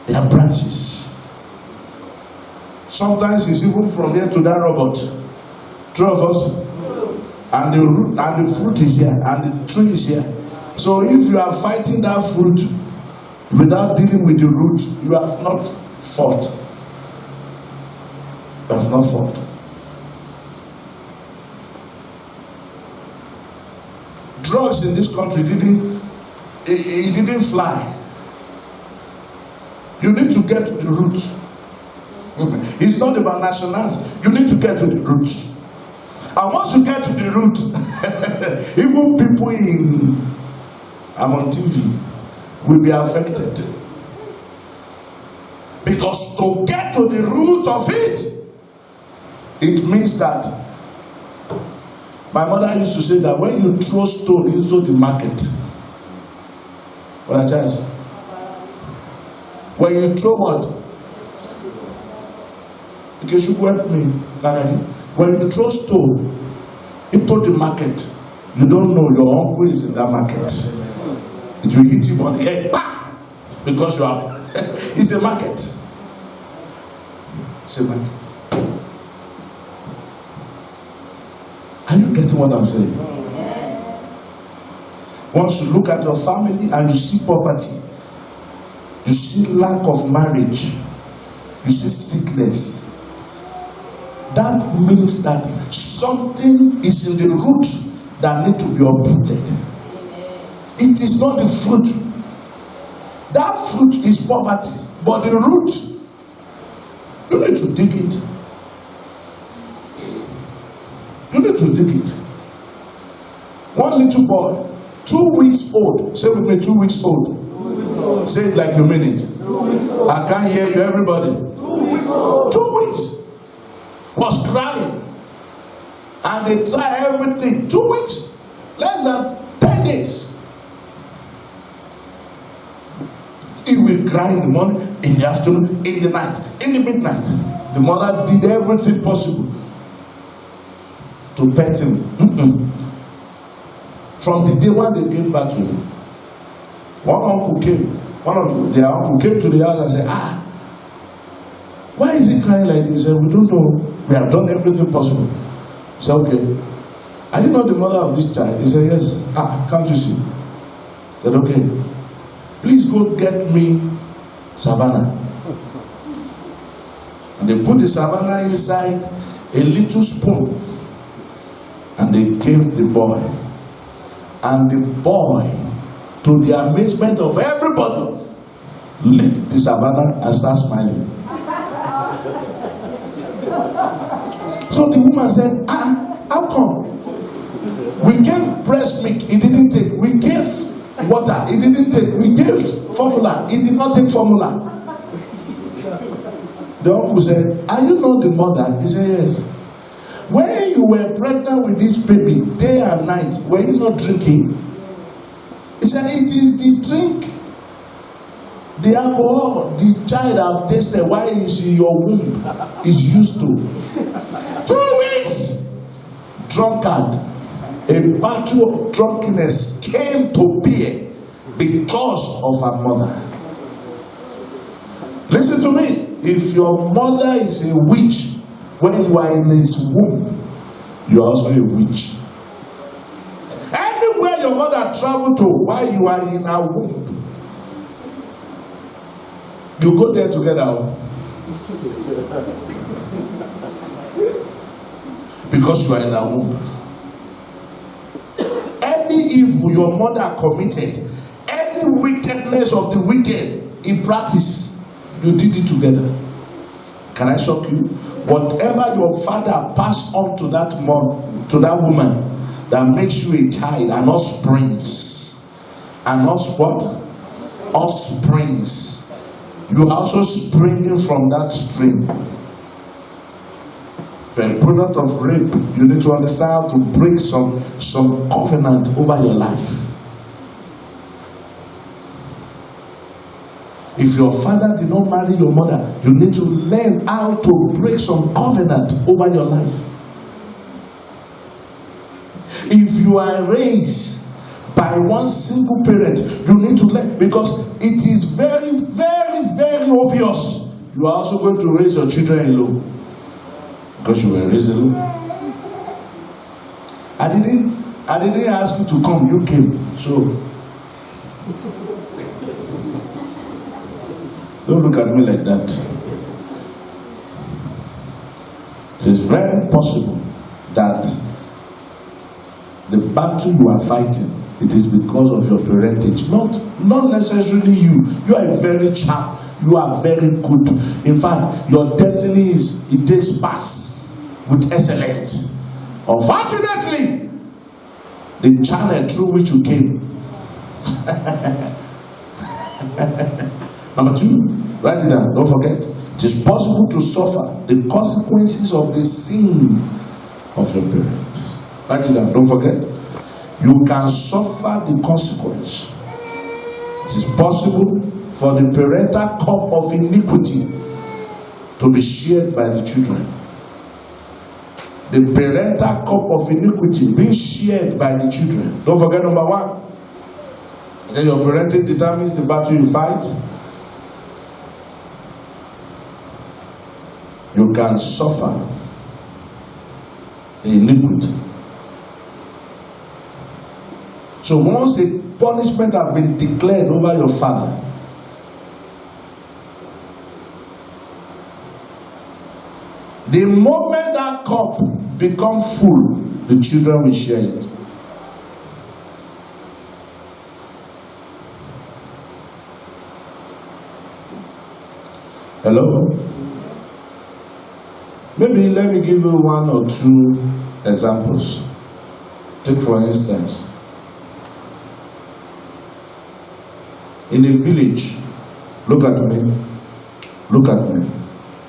There are branches. Sometimes it's even from here to that robot. 3 of us. And the root and the fruit is here, and the tree is here. So if you are fighting that fruit without dealing with the root, you have not fought. You have not fought. Drugs in this country didn't fly. You need to get to the root. It's not about nationality. You need to get to the root. And once you get to the root, even people I'm on TV will be affected. Because to get to the root of it, it means that my mother used to say that when you throw stone into the market, what a chance. When you throw what? Okay, she help me. When you throw stone into the market, you don't know your uncle is in that market. It will hit him on the head, bah! Because you are. It's a market. It's a market. Are you getting what I'm saying? Once you look at your family and you see poverty, you see lack of marriage, you see sickness, that means that something is in the root that needs to be uprooted. It is not the fruit. That fruit is poverty, but the root, you need to dig it. You need to dig it. One little boy, 2 weeks old. Say with me, 2 weeks old. Say it like you mean it. I can't hear you, everybody. 2 weeks. Was crying, and they try everything. 2 weeks, less than 10 days. He will cry in the morning, in the afternoon, in the night, in the midnight. The mother did everything possible to pet him. From the day when they gave birth to him, one of their uncle came to the house and said, why is he crying like this? He said, we don't know. We have done everything possible. He said, okay. Are you not the mother of this child? He said, yes. Can't you see? He said, okay. Please go get me savannah. And they put the savannah inside a little spoon. And they gave the boy. And the boy, to the amazement of everybody, licked the savannah and started smiling. So the woman said, how come? We gave breast milk, he didn't take. We gave water, he didn't take. We gave formula, he did not take formula. The uncle said, are you not the mother? He said, yes. When you were pregnant with this baby, day and night, were you not drinking? He said, it is the drink, the alcohol the child has tasted while he's in your womb is used to. 2 weeks! Drunkard. A battle of drunkenness came to bear because of her mother. Listen to me. If your mother is a witch when you are in his womb, you are also a witch. Anywhere your mother traveled to while you are in her womb, you go there together. Because you are in her womb. Any evil your mother committed, any wickedness of the wicked in practice, you did it together. Can I shock you? Whatever your father passed on to that woman that makes you a child, and offsprings, and offsprings, you are also springing from that stream. If you're a product of rape, you need to understand how to break some covenant over your life. If your father did not marry your mother, you need to learn how to break some covenant over your life. If you are raised by one single parent, you need to learn, because it is very, very, very obvious you are also going to raise your children alone. Because you were raised alone. I didn't ask you to come, you came. So don't look at me like that. It is very possible that the battle you are fighting, it is because of your parentage. Not necessarily you. You are a very sharp. You are very good. In fact, your destiny it takes pass with excellence. Unfortunately, the channel through which you came. Number 2, write it down, don't forget. It is possible to suffer the consequences of the sin of your parents. Write it down, don't forget. You can suffer the consequence. It is possible for the parental cup of iniquity to be shared by the children. The parental cup of iniquity being shared by the children. Don't forget number 1. Then your parenting determines the battle you fight. You can suffer the iniquity. So once a punishment has been declared over your father, the moment that cup becomes full, the children will share it. Hello? Maybe let me give you 1 or 2 examples. Take for instance, in a village, look at me. Look at me.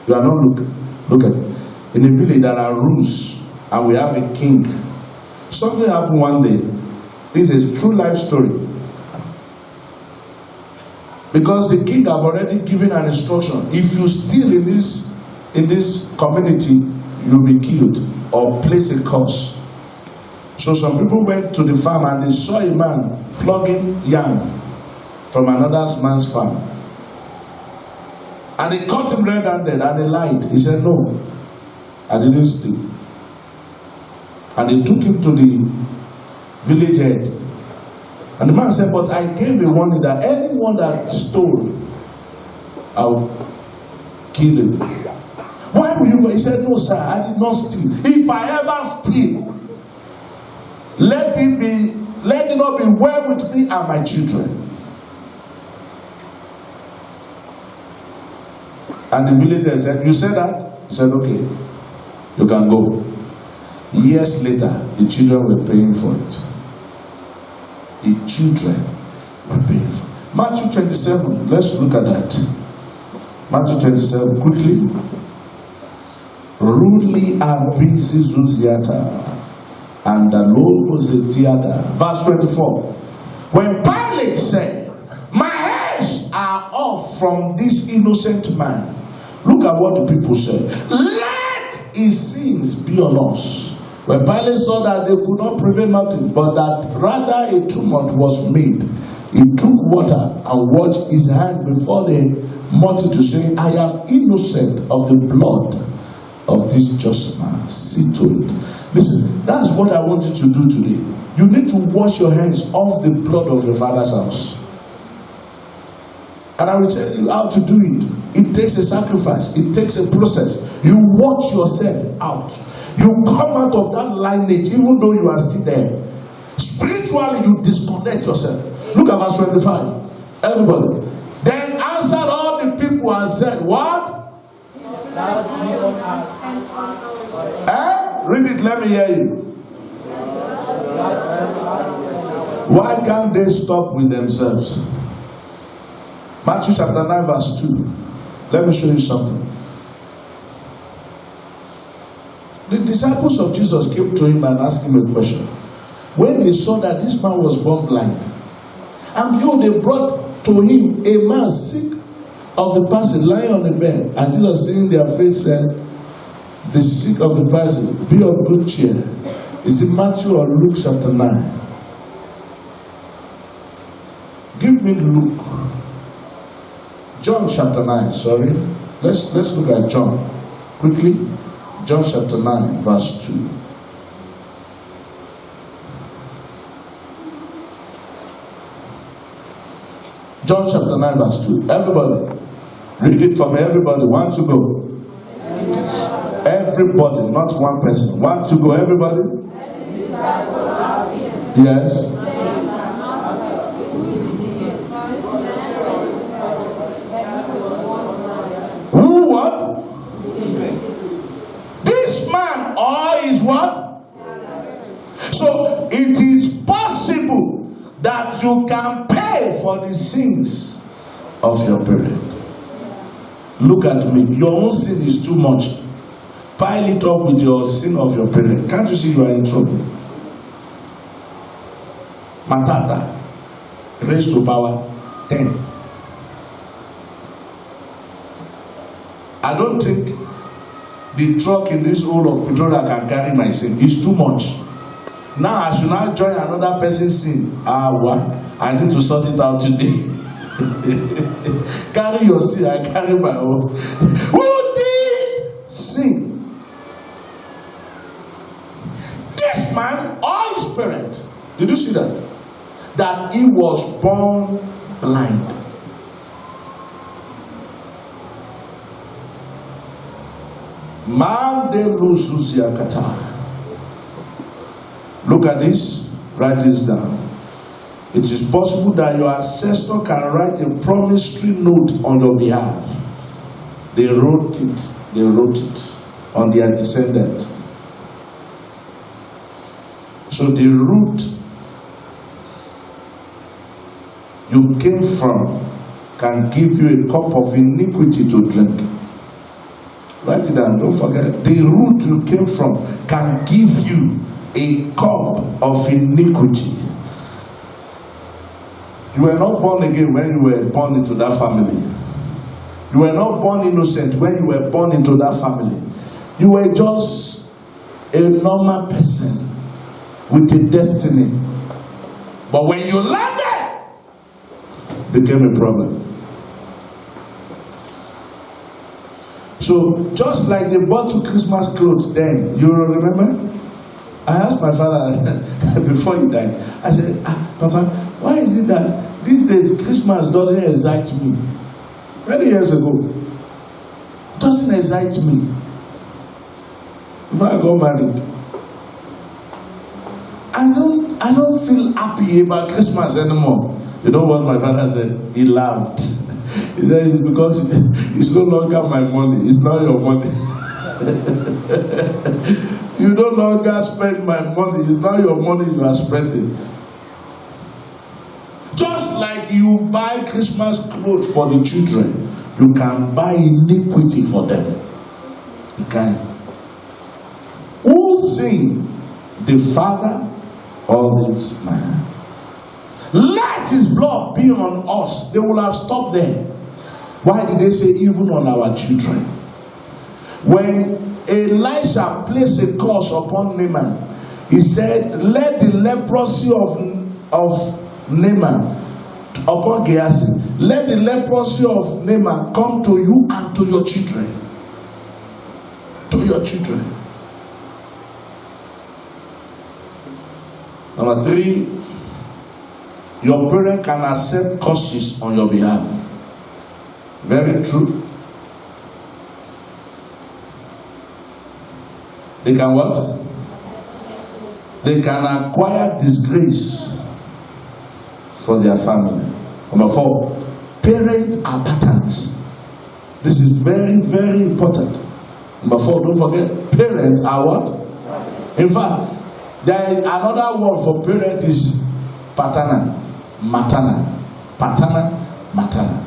You are not looking. Look at me. In a village, there are rules, and we have a king. Something happened one day. This is a true life story. Because the king have already given an instruction. If you steal in this community, you'll be killed or place a curse. So some people went to the farm and they saw a man flogging yam from another man's farm. And they caught him red-handed and they lied. He said, no, I didn't steal. And they took him to the village head. And the man said, but I gave a warning that anyone that stole, I'll kill him. Why will you go? He said, no, sir, I did not steal. If I ever steal, let it not be well with me and my children. And the villager said, you said that? He said, okay. You can go. Years later, the children were paying for it. The children were paying for it. Matthew 27, let's look at that. Matthew 27, quickly. Rudely and busy Zuziata and the Lord was a theater. Verse 24. When Pilate said, my hands are off from this innocent man. Look at what the people said. Let his sins be on us. When Pilate saw that they could not prevail nothing, but that rather a tumult was made, he took water and washed his hand before the multitude, saying, I am innocent of the blood of this just man. See to it. Listen, that's what I want you to do today. You need to wash your hands off the blood of your father's house. And I will tell you how to do it. It takes a sacrifice. It takes a process. You watch yourself out. You come out of that lineage even though you are still there. Spiritually, you disconnect yourself. Look at verse 25. Everybody. Then answered all the people and said, what? Read it, let me hear you. Why can't they stop with themselves? Matthew chapter 9 verse 2. Let me show you something. The disciples of Jesus came to him and asked him a question. When they saw that this man was born blind, and behold, they brought to him a man sick of the palsy lying on the bed, and Jesus seeing their face said, the sick of the palsy, be of good cheer. Is it Matthew or Luke chapter 9? Give me Luke. John chapter 9, sorry. Let's look at John. Quickly. John chapter 9, verse 2. John chapter 9, verse 2. Everybody. Read it for me. Everybody. One to go. Everybody, not one person. One to go. Everybody. Yes. Who what? This man or is what? So it is possible that you can pay for the sins of your parent. Look at me. Your own sin is too much. Pile it up with your sin of your parent. Can't you see you are in trouble? Matata. Raised to power 10. I don't think the truck in this hole of petrol that can carry my sin is too much. Now I should not join another person's sin. What? I need to sort it out today. Carry your sin, I carry my own. Who did sin? This man or his parent. Did you see that? That he was born blind. Look at this. Write this down. It is possible that your ancestor can write a promissory note on your behalf. They wrote it on their descendant. So the root you came from can give you a cup of iniquity to drink. Write it down, don't forget. The root you came from can give you a cup of iniquity. You were not born again when you were born into that family. You were not born innocent when you were born into that family. You were just a normal person with a destiny. But when you landed, it became a problem. So, just like they bought you Christmas clothes then, you remember? I asked my father before he died, I said, Papa, why is it that these days Christmas doesn't excite me? Many years ago, it doesn't excite me. Before I got married, I don't feel happy about Christmas anymore. You know what my father said? He laughed. He said, it's because it's no longer my money, it's not your money. You no longer spend my money. It's not your money you are spending. Just like you buy Christmas clothes for the children, you can buy iniquity for them. You can. Who sin? The father or this man? Let his blood be on us. They will have stopped there. Why did they say even on our children? When Elisha placed a curse upon Naaman, he said, let the leprosy of Naaman upon Gehazi, let the leprosy of Naaman come to you and to your children. To your children. Number 3, your parent can accept curses on your behalf. Very true. They can what? They can acquire disgrace for their family. Number 4, parents are patterns. This is very, very important. Number 4, don't forget, parents are what? In fact, there is another word for parent is paternal, maternal. Paternal, maternal.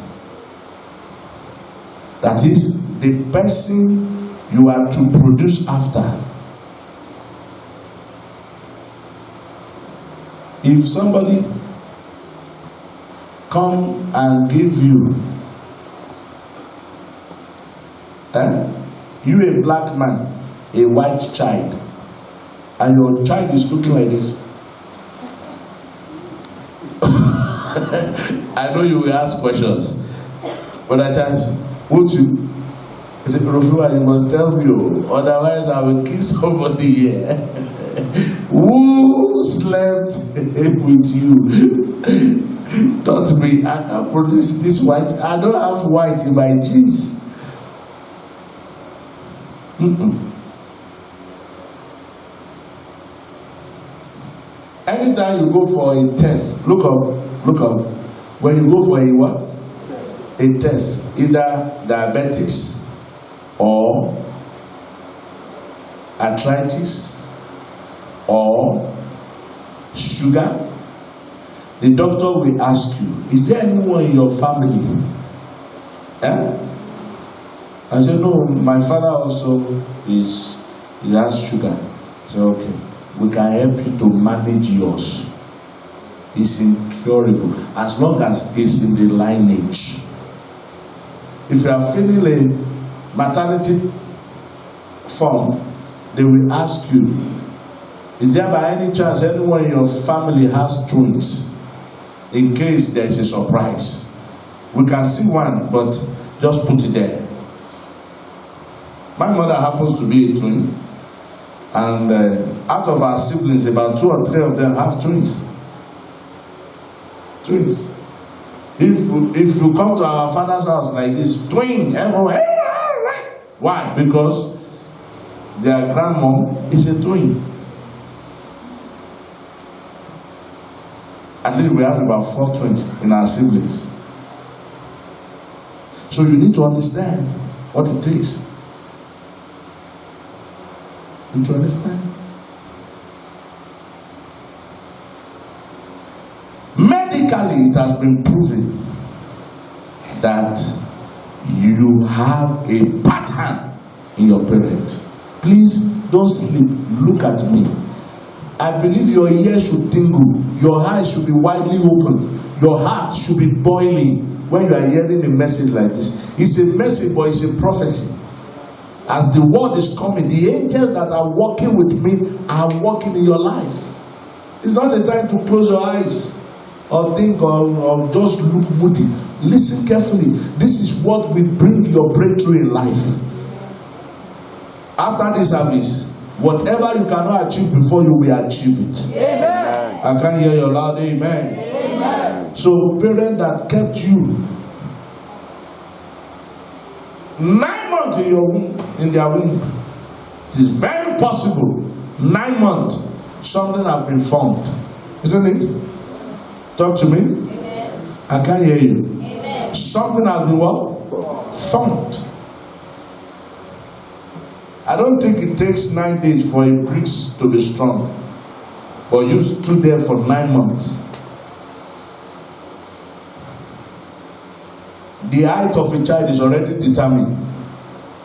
That is the person you are to produce after. If somebody come and give you, you a black man, a white child, and your child is looking like this. I know you will ask questions, but a chance, would you? I said, Rofua, you must tell me, otherwise I will kill somebody here. Who slept with you? Not me. I can produce this white. I don't have white in my jeans. Anytime you go for a test, look up. When you go for a what? A test, either diabetes or arthritis or sugar, the doctor will ask you, is there anyone in your family? I said, no, my father also he has sugar. I said, okay, we can help you to manage yours. It's incurable as long as it's in the lineage. If you are feeling a maternity form, they will ask you, is there by any chance anyone in your family has twins? In case there is a surprise. We can see one, but just put it there. My mother happens to be a twin, and out of our siblings, about 2 or 3 of them have twins. Twins. If you come to our father's house like this, twin everywhere. Why? Because their grandmom is a twin. At least we have about 4 twins in our siblings. So you need to understand what it takes. You need to understand. Medically, it has been proven that you have a pattern in your parent. Please don't sleep. Look at me. I believe your ears should tingle, your eyes should be widely open, your heart should be boiling when you are hearing a message like this. It's a message, but it's a prophecy. As the word is coming, the angels that are walking with me are walking in your life. It's not the time to close your eyes or think or just look moody. Listen carefully. This is what will bring your breakthrough in life. After this service, whatever you cannot achieve before, you will achieve it. Amen. I can't hear your loud amen. Amen. So parents that kept you 9 months in your womb, in their womb, it is very possible 9 months something has been formed, isn't it? Talk to me. Amen. I can't hear you. Amen. Something has been what? Formed. I don't think it takes 9 days for a bricks to be strong. But you stood there for 9 months. The height of a child is already determined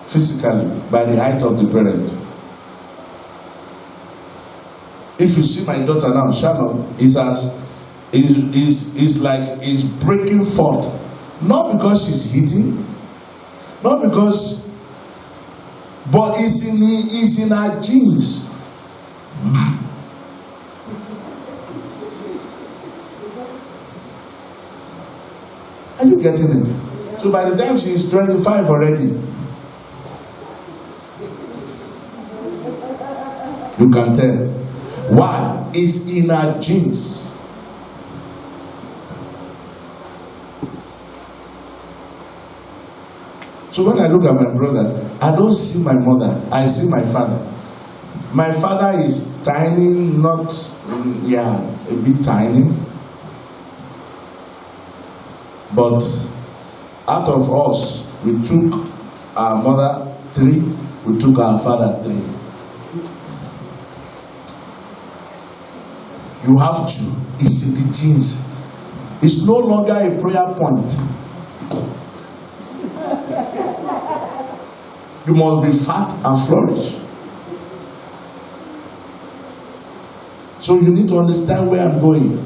physically by the height of the parent. If you see my daughter now, Shannon, is breaking forth. Not because she's hitting, not because, but it's in her genes. Are you getting it? So by the time she's 25 already, you can tell. Why? It's in her genes. So when I look at my brother, I don't see my mother, I see my father. My father is tiny, a bit tiny. But out of us, we took our mother 3, we took our father 3. You have to. It's in the genes. It's no longer a prayer point. You must be fat and flourish. So you need to understand where I'm going.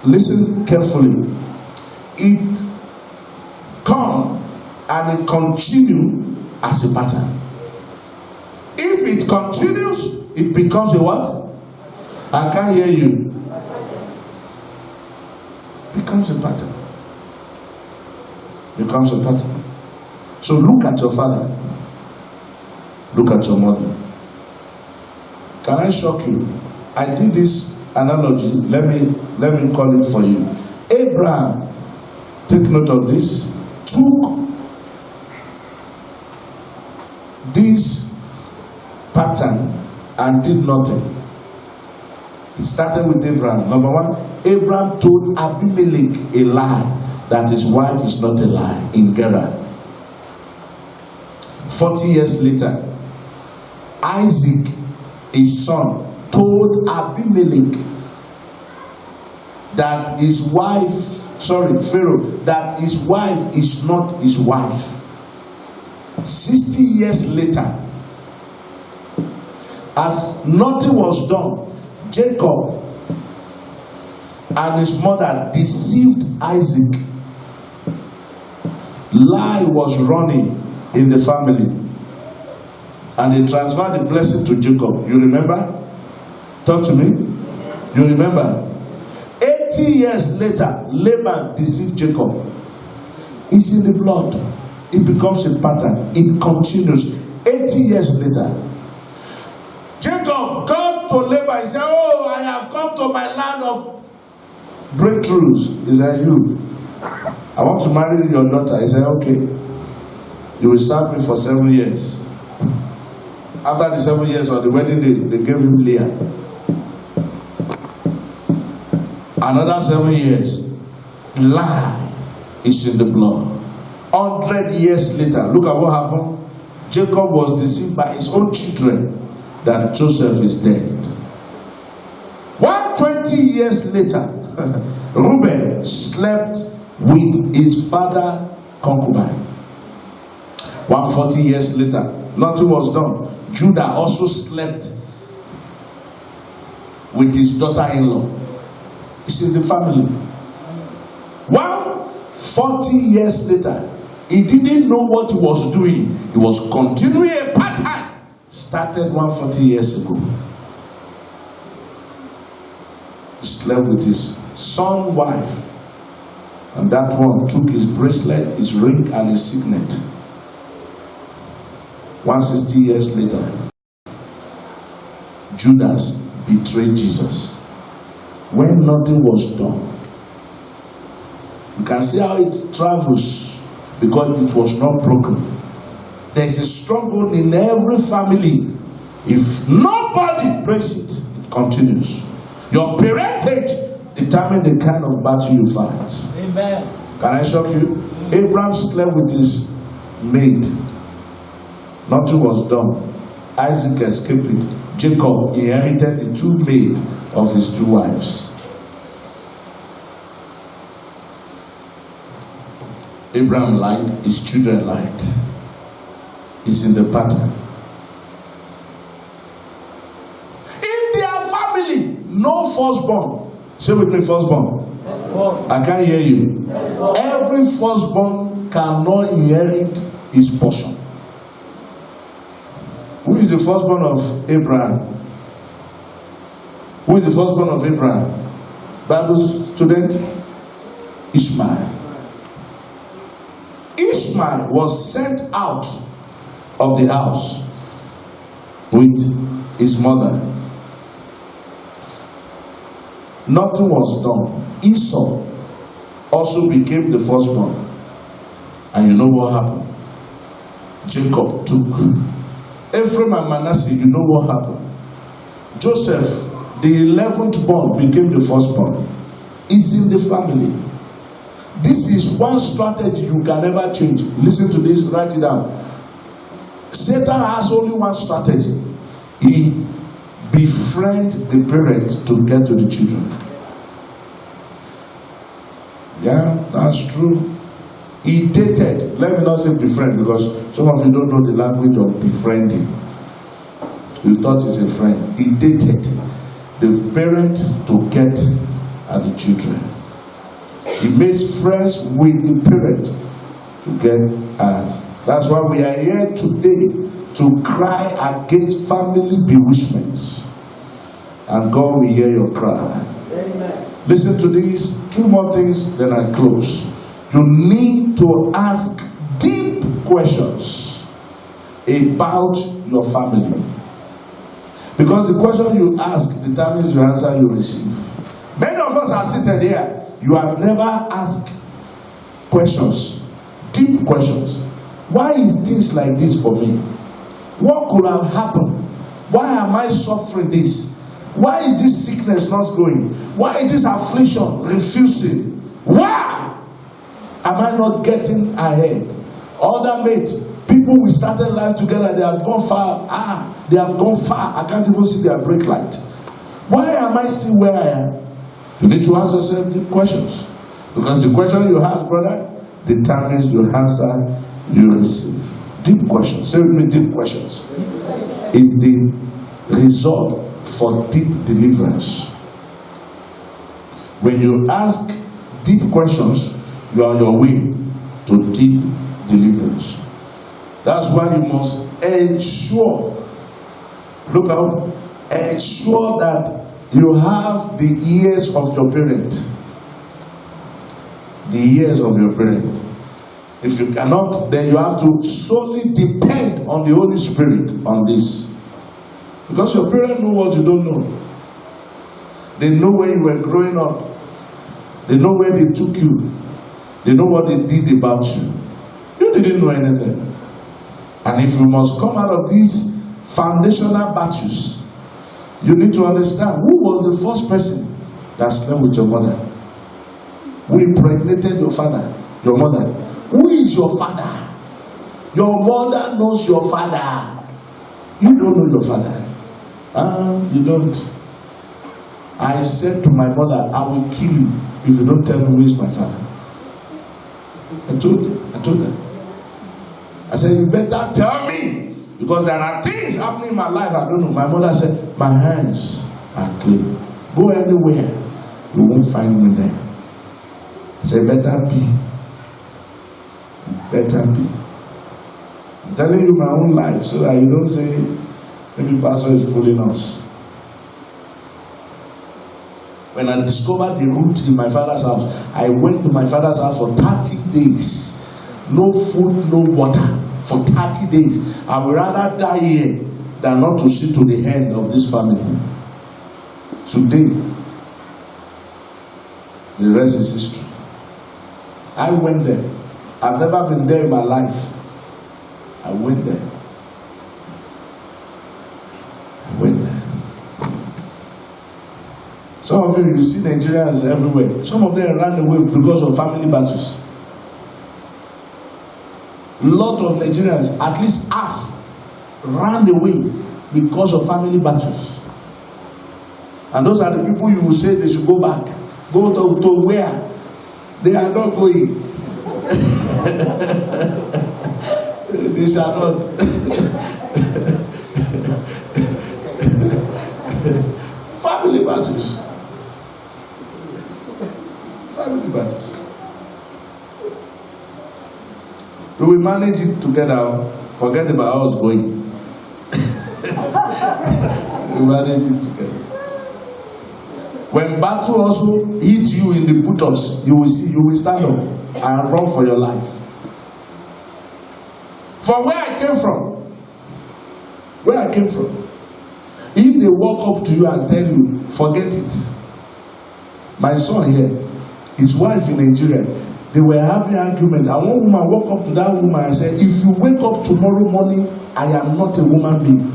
Listen carefully. It come and it continue as a pattern. If it continues, it becomes a what? I can't hear you. Becomes a pattern. Becomes a pattern. So look at your father. Look at your mother. Can I shock you? I did this analogy. Let me call it for you. Abraham, take note of this, took this pattern and did nothing. It started with Abraham. Number 1, Abraham told Abimelech a lie that his wife is not a lie in Gerar. 40 years later, Isaac, his son, told Abimelech that his wife, Pharaoh, that his wife is not his wife. 60 years later, as nothing was done, Jacob and his mother deceived Isaac. Lie was running in the family, and they transferred the blessing to Jacob. You remember? Talk to me. You remember? 80 years later, Laban deceived Jacob. It's in the blood. It becomes a pattern. It continues. 80 years later, Jacob came to Laban. He said, "Oh, I have come to my land of breakthroughs." He said, "You, I want to marry your daughter." He said, "Okay, you will serve me for 7 years." After the 7 years of the wedding day, they gave him Leah. Another 7 years. Lie is in the blood. 100 years later, look at what happened. Jacob was deceived by his own children that Joseph is dead. 120 years later, Reuben slept with his father's concubine. 140 years later, nothing was done. Judah also slept with his daughter-in-law. It's in the family. 140 years later, he didn't know what he was doing. He was continuing a pattern started 140 years ago. He slept with his son's wife, and that one took his bracelet, his ring, and his signet. 160 years later, Judas betrayed Jesus when nothing was done. You can see how it travels because it was not broken. There's a struggle in every family. If nobody breaks it, it continues. Your parentage determines the kind of battle you fight. Amen. Can I shock you? Abraham slept with his maid. Nothing was done. Isaac escaped it. Jacob inherited the 2 maids of his 2 wives. Abraham lied, his children lied. It's in the pattern. In their family, no firstborn. Say with me, firstborn. I can't hear you. Every firstborn cannot inherit his portion. Who is the firstborn of Abraham? Who is the firstborn of Abraham? Bible student? Ishmael. Ishmael was sent out of the house with his mother. Nothing was done. Esau also became the firstborn. And you know what happened? Jacob took. Ephraim and Manasseh, you know what happened? Joseph, the 11th born, became the firstborn. It's in the family. This is one strategy you can never change. Listen to this, write it down. Satan has only one strategy. He befriends the parents to get to the children. Yeah, that's true. He dated. Let me not say befriend, because some of you don't know the language of befriending. You thought he's a friend. He dated the parent to get at the children. He makes friends with the parent to get at. That's why we are here today, to cry against family bewitchment. And God will hear your cry. Amen. Listen to these 2 more things, then I close. You need to ask deep questions about your family. Because the question you ask determines the answer you receive. Many of us are seated here. You have never asked questions, deep questions. Why is things like this for me? What could have happened? Why am I suffering this? Why is this sickness not going? Why is this affliction refusing? Why am I not getting ahead? Other mates, people we started life together, they have gone far. They have gone far. I can't even see their brake light. Why am I still where I am? You need to ask yourself deep questions. Because the question you ask, brother, determines the answer you receive. Deep questions. Say with me, deep questions. Is the result for deep deliverance. When you ask deep questions, you are on your way to deep deliverance. That's why you must ensure, look out, ensure that you have the ears of your parent. The ears of your parent. If you cannot, then you have to solely depend on the Holy Spirit on this. Because your parents know what you don't know. They know when you were growing up. They know where they took you. They know what they did about you. You didn't know anything. And if you must come out of these foundational battles, you need to understand who was the first person that slept with your mother. Who impregnated your father, your mother. Who is your father? Your mother knows your father. You don't know your father. You don't. I said to my mother, I will kill you if you don't tell me who is my father. I told her. I said, you better tell me, because there are things happening in my life I don't know. My mother said, my hands are clean. Go anywhere, you won't find me there. I said, better be. Better be. I'm telling you my own life so that you don't say, maybe pastor is fooling us. When I discovered the root in my father's house, I went to my father's house for 30 days. No food, no water. For 30 days. I would rather die here than not to see to the end of this family. Today, the rest is history. I went there. I've never been there in my life. I went there. Some of you see Nigerians everywhere. Some of them ran away because of family battles. lot of Nigerians, at least half, ran away because of family battles. And those are the people you will say they should go back. Go to where? They are not going. They shall not. Family battles. Family battles. We will manage it together. Forget about us going. We manage it together. When battle also hits you in the buttocks, you will see, you will stand up and run for your life. From where I came from, if they walk up to you and tell you, forget it. My son here, his wife in Nigeria, they were having an argument, and one woman walked up to that woman and said, if you wake up tomorrow morning, I am not a woman being.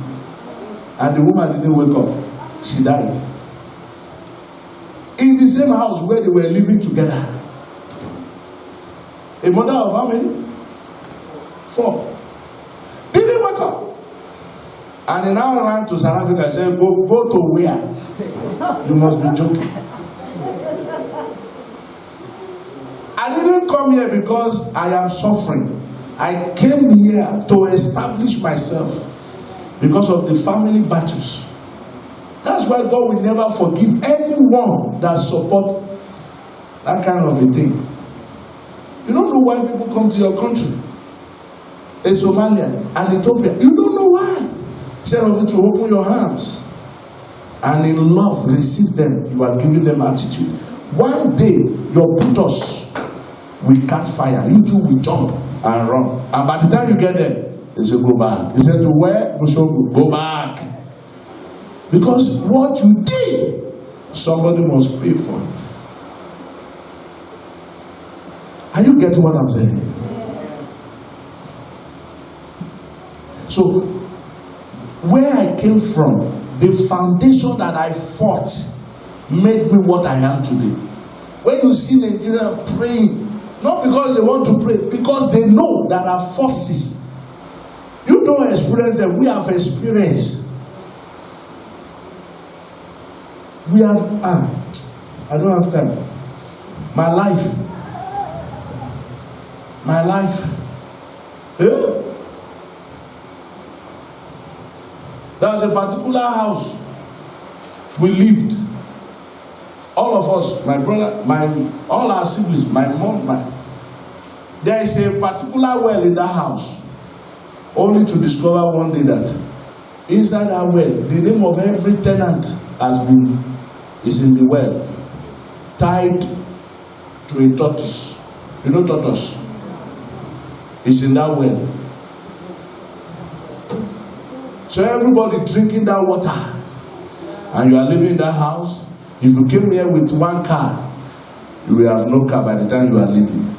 And the woman didn't wake up. She died. In the same house where they were living together. A mother of how many? 4. Didn't wake up. And he now ran to South Africa and said, go to where? You must be joking. I didn't come here because I am suffering. I came here to establish myself because of the family battles. That's why God will never forgive anyone that support that kind of a thing. You don't know why people come to your country. In Somalia and Ethiopia. You don't know why. Instead of you to open your hands and in love receive them, you are giving them attitude. One day, your buttocks will catch fire. You too will jump and run. And by the time you get there, they say, go back. You say, to where? Go back. Because what you did, somebody must pay for it. Are you getting what I'm saying? So, where I came from, the foundation that I fought made me what I am today. When you see Nigeria praying, not because they want to pray, because they know there are forces. You don't experience them, we have experienced. We have, I don't have time. My life. There's a particular house we lived. All of us, my brother, all our siblings, my mom, there is a particular well in that house. Only to discover one day that inside that well, the name of every tenant is in the well, tied to a tortoise. You know tortoise? It's in that well. So everybody drinking that water, and you are living in that house. If you came here with one car, you will have no car by the time you are leaving.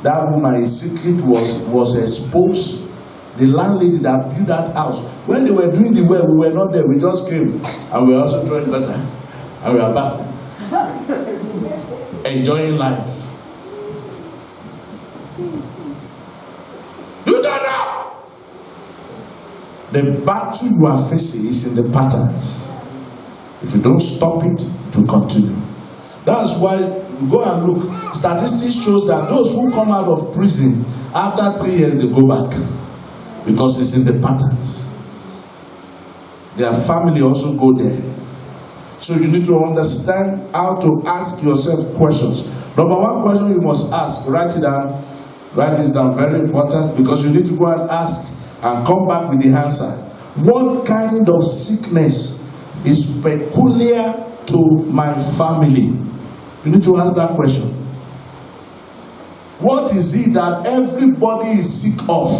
That woman's secret was exposed. The landlady that built that house, when they were doing the well, we were not there. We just came, and we were also throwing water, and we are back, enjoying life. You don't know. The battle you are facing is in the patterns. If you don't stop it, it will continue. That's why you go and look. Statistics shows that those who come out of prison, after 3 years, they go back. Because it's in the patterns. Their family also go there. So you need to understand how to ask yourself questions. Number one question you must ask, write it down. Write this down, very important, because you need to go and ask and come back with the answer. What kind of sickness is peculiar to my family? You need to ask that question. What is it that everybody is sick of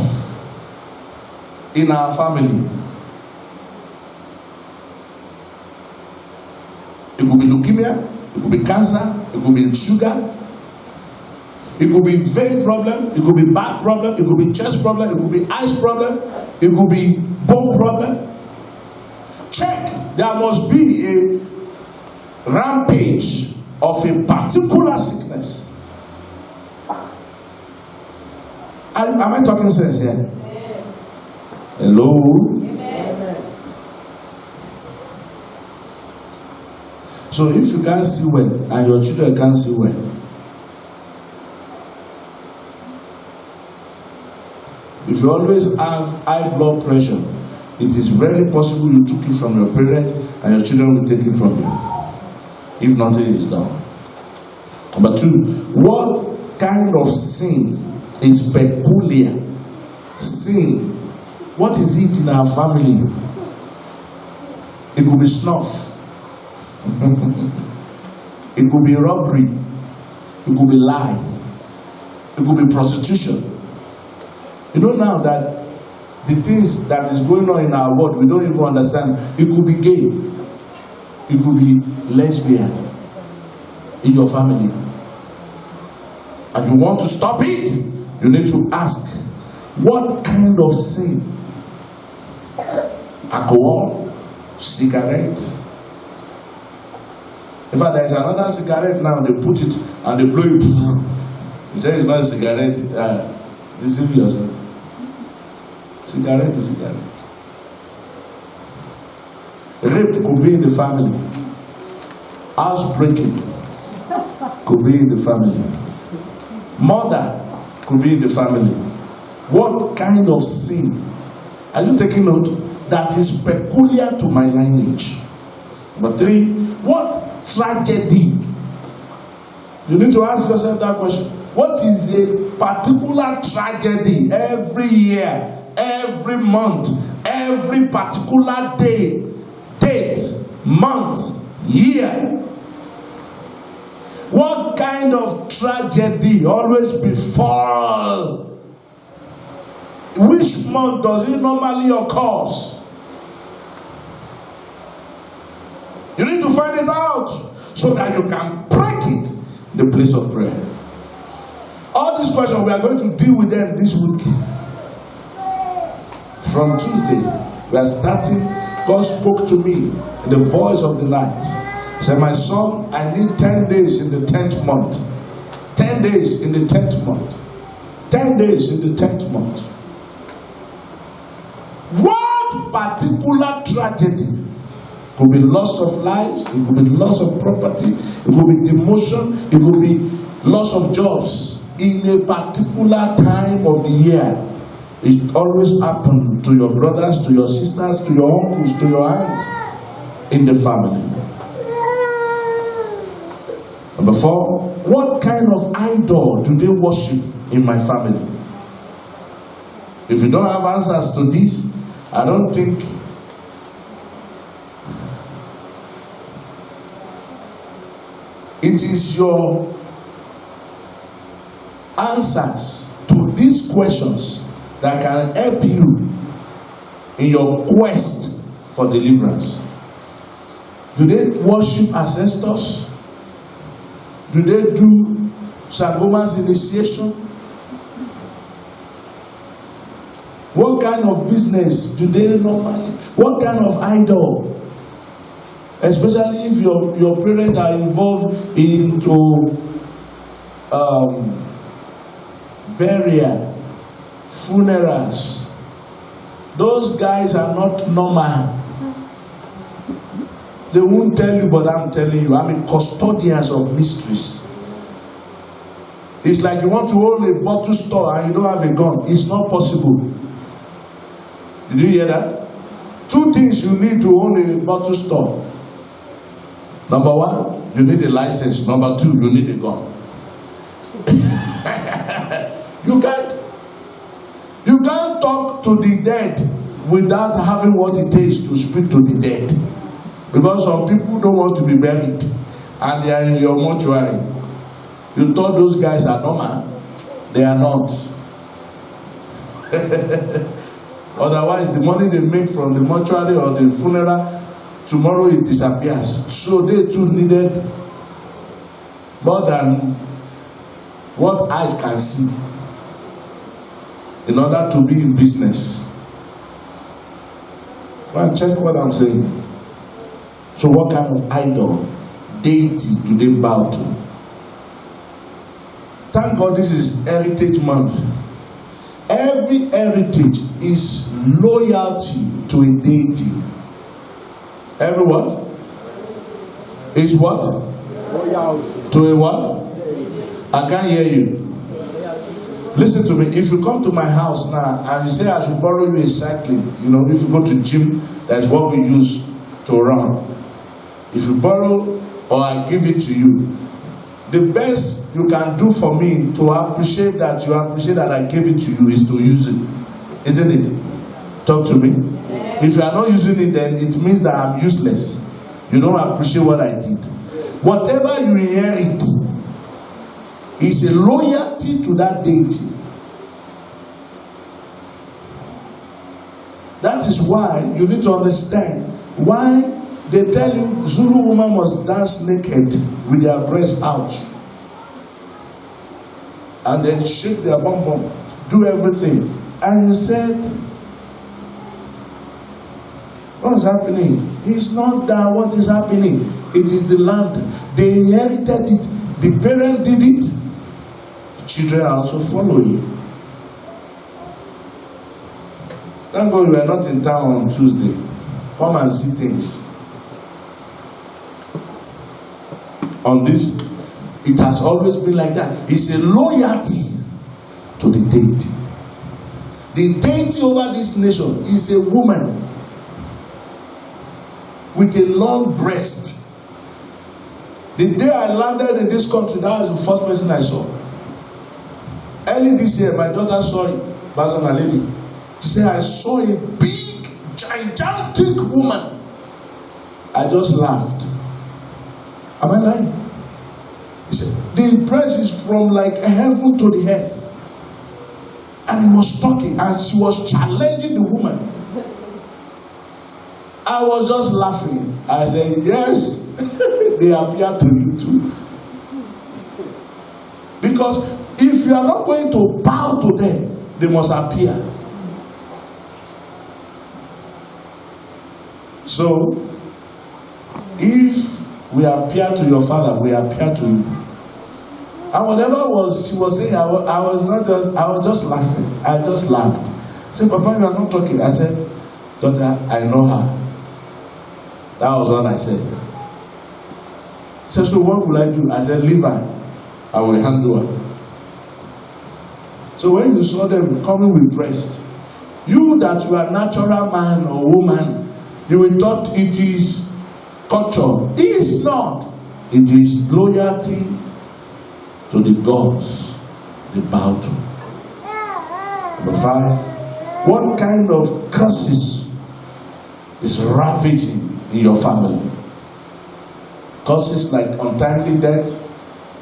in our family? It could be leukemia, it could be cancer, it could be sugar, it could be vein problem, it could be back problem, it could be chest problem, it could be eyes problem, it could be bone problem. Check. There must be a rampage of a particular sickness. Am I talking sense here? Hello? Amen. So if you can't see well and your children can't see well, if you always have high blood pressure, it is very possible you took it from your parents and your children will take it from you, if nothing is done. Number 2, what kind of sin is peculiar? Sin. What is it in our family? It could be snuff. It could be robbery. It could be lie. It could be prostitution. You know now that the things that is going on in our world, we don't even understand. It could be gay. It could be lesbian in your family. And you want to stop it, you need to ask, what kind of sin? Alcohol, cigarette. In fact, there is another cigarette now, they put it and they blow it. He says it's not a cigarette, deceive yourself. Cigarette is cigarette. Rape could be in the family. Housebreaking could be in the family. Murder could be in the family. What kind of sin? Are you taking note? That is peculiar to my lineage. Number 3, what tragedy? You need to ask yourself that question. What is a particular tragedy every year, every month, every particular day, date, month, year? What kind of tragedy always befall? Which month does it normally occur? You need to find it out so that you can break it in the place of prayer. All these questions, we are going to deal with them this week. From Tuesday, we are starting. God spoke to me in the voice of the night. He said, my son, I need 10 days in the 10th month. 10 days in the 10th month. 10 days in the 10th month. What particular tragedy? It could be loss of lives, it could be loss of property, it could be demotion, it could be loss of jobs in a particular time of the year. It always happens to your brothers, to your sisters, to your uncles, to your aunts in the family. Number 4, what kind of idol do they worship in my family? If you don't have answers to this, I don't think it is your answers to these questions that can help you in your quest for deliverance. Do they worship ancestors? Do they do Sangoma's initiation? What kind of business do they normally? What kind of idol? Especially if your parents are involved into burial, funerals. Those guys are not normal. They won't tell you, but I'm telling you, I'm a custodian of mysteries. It's like you want to own a bottle store and you don't have a gun. It's not possible. Did you hear that? 2 things you need to own a bottle store. Number 1, you need a license. Number 2, you need a gun. You can't talk to the dead without having what it takes to speak to the dead. Because some people don't want to be buried and they are in your mortuary. You thought those guys are normal. They are not. Otherwise, the money they make from the mortuary or the funeral, tomorrow it disappears. So they too needed more than what eyes can see in order to be in business. Go and check what I'm saying. So what kind of idol, deity do they bow to? Thank God this is Heritage Month. Every heritage is loyalty to a deity. Every what? Is what? Loyalty. To a what? I can't hear you. Listen to me. If you come to my house now and you say I should borrow you a cycling, if you go to gym, that's what we use to run. If you borrow or I give it to you, the best you can do for me to appreciate that I gave it to you is to use it. Isn't it? Talk to me. If you are not using it, then it means that I'm useless. You don't appreciate what I did. Whatever you inherit is a loyalty to that deity. That is why you need to understand why they tell you Zulu woman must dance naked with their breasts out and then shake their bum bum, do everything. And you said, what's happening? It's not that what is happening. It is the land. They inherited it. The parent did it. The children are also following. Thank God we are not in town on Tuesday. Come and see things. On this, it has always been like that. It's a loyalty to the deity. The deity over this nation is a woman with a long breast. The day I landed in this country, that was the first person I saw. Early this year, my daughter saw it, Bazana lady. She said, I saw a big, gigantic woman. I just laughed. Am I lying? He said, the press is from like heaven to the earth. And he was talking and she was challenging the woman. I was just laughing. I said, yes, they appear to you too. Because if you are not going to bow to them, they must appear. So, if we appear to your father, we appear to you. And whatever she was saying, I was just laughing. I just laughed. She said, Papa, you are not talking. I said, daughter, I know her. That was what I said. She said, so what will I do? I said, leave her. I will handle her. So when you saw them coming with breast, you that you are natural man or woman, you will thought it is culture. It is not. It is loyalty to the gods they bow to. Number 5, what kind of curses is ravaging in your family? Curses like untimely death,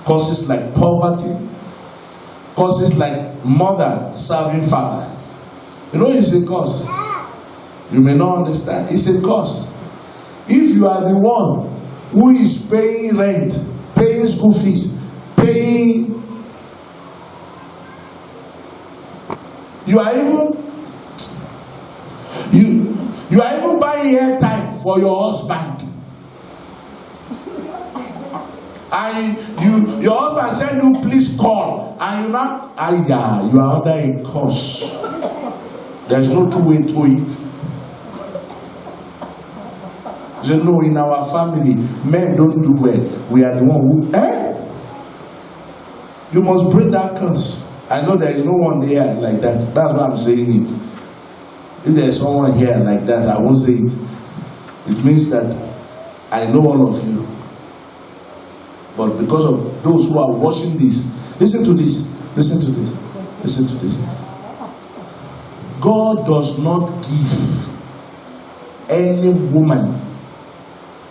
curses like poverty, curses like mother serving father. It's a curse. You may not understand. It's a curse. If you are the one who is paying rent, paying school fees, paying, you are even buying airtime for your husband. And your husband said you please call, and you are under a curse. There's no two way to it. You know, in our family, men don't do well. We are the one who, You must break that curse. I know there is no one there like that. That's why I'm saying it. If there is someone here like that, I won't say it. It means that I know all of you. But because of those who are watching this, listen to this. Listen to this. Listen to this. God does not give any woman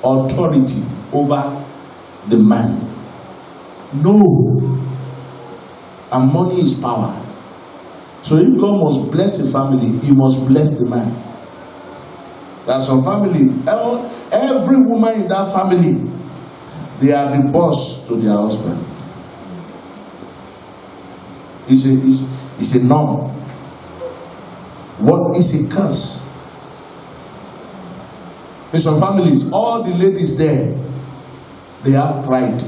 authority over the man. No. And money is power. So if God must bless a family, He must bless the man. There's some family, every woman in that family, they are the boss to their husband. It's a norm. What is a curse? In some families, all the ladies there, they have pride.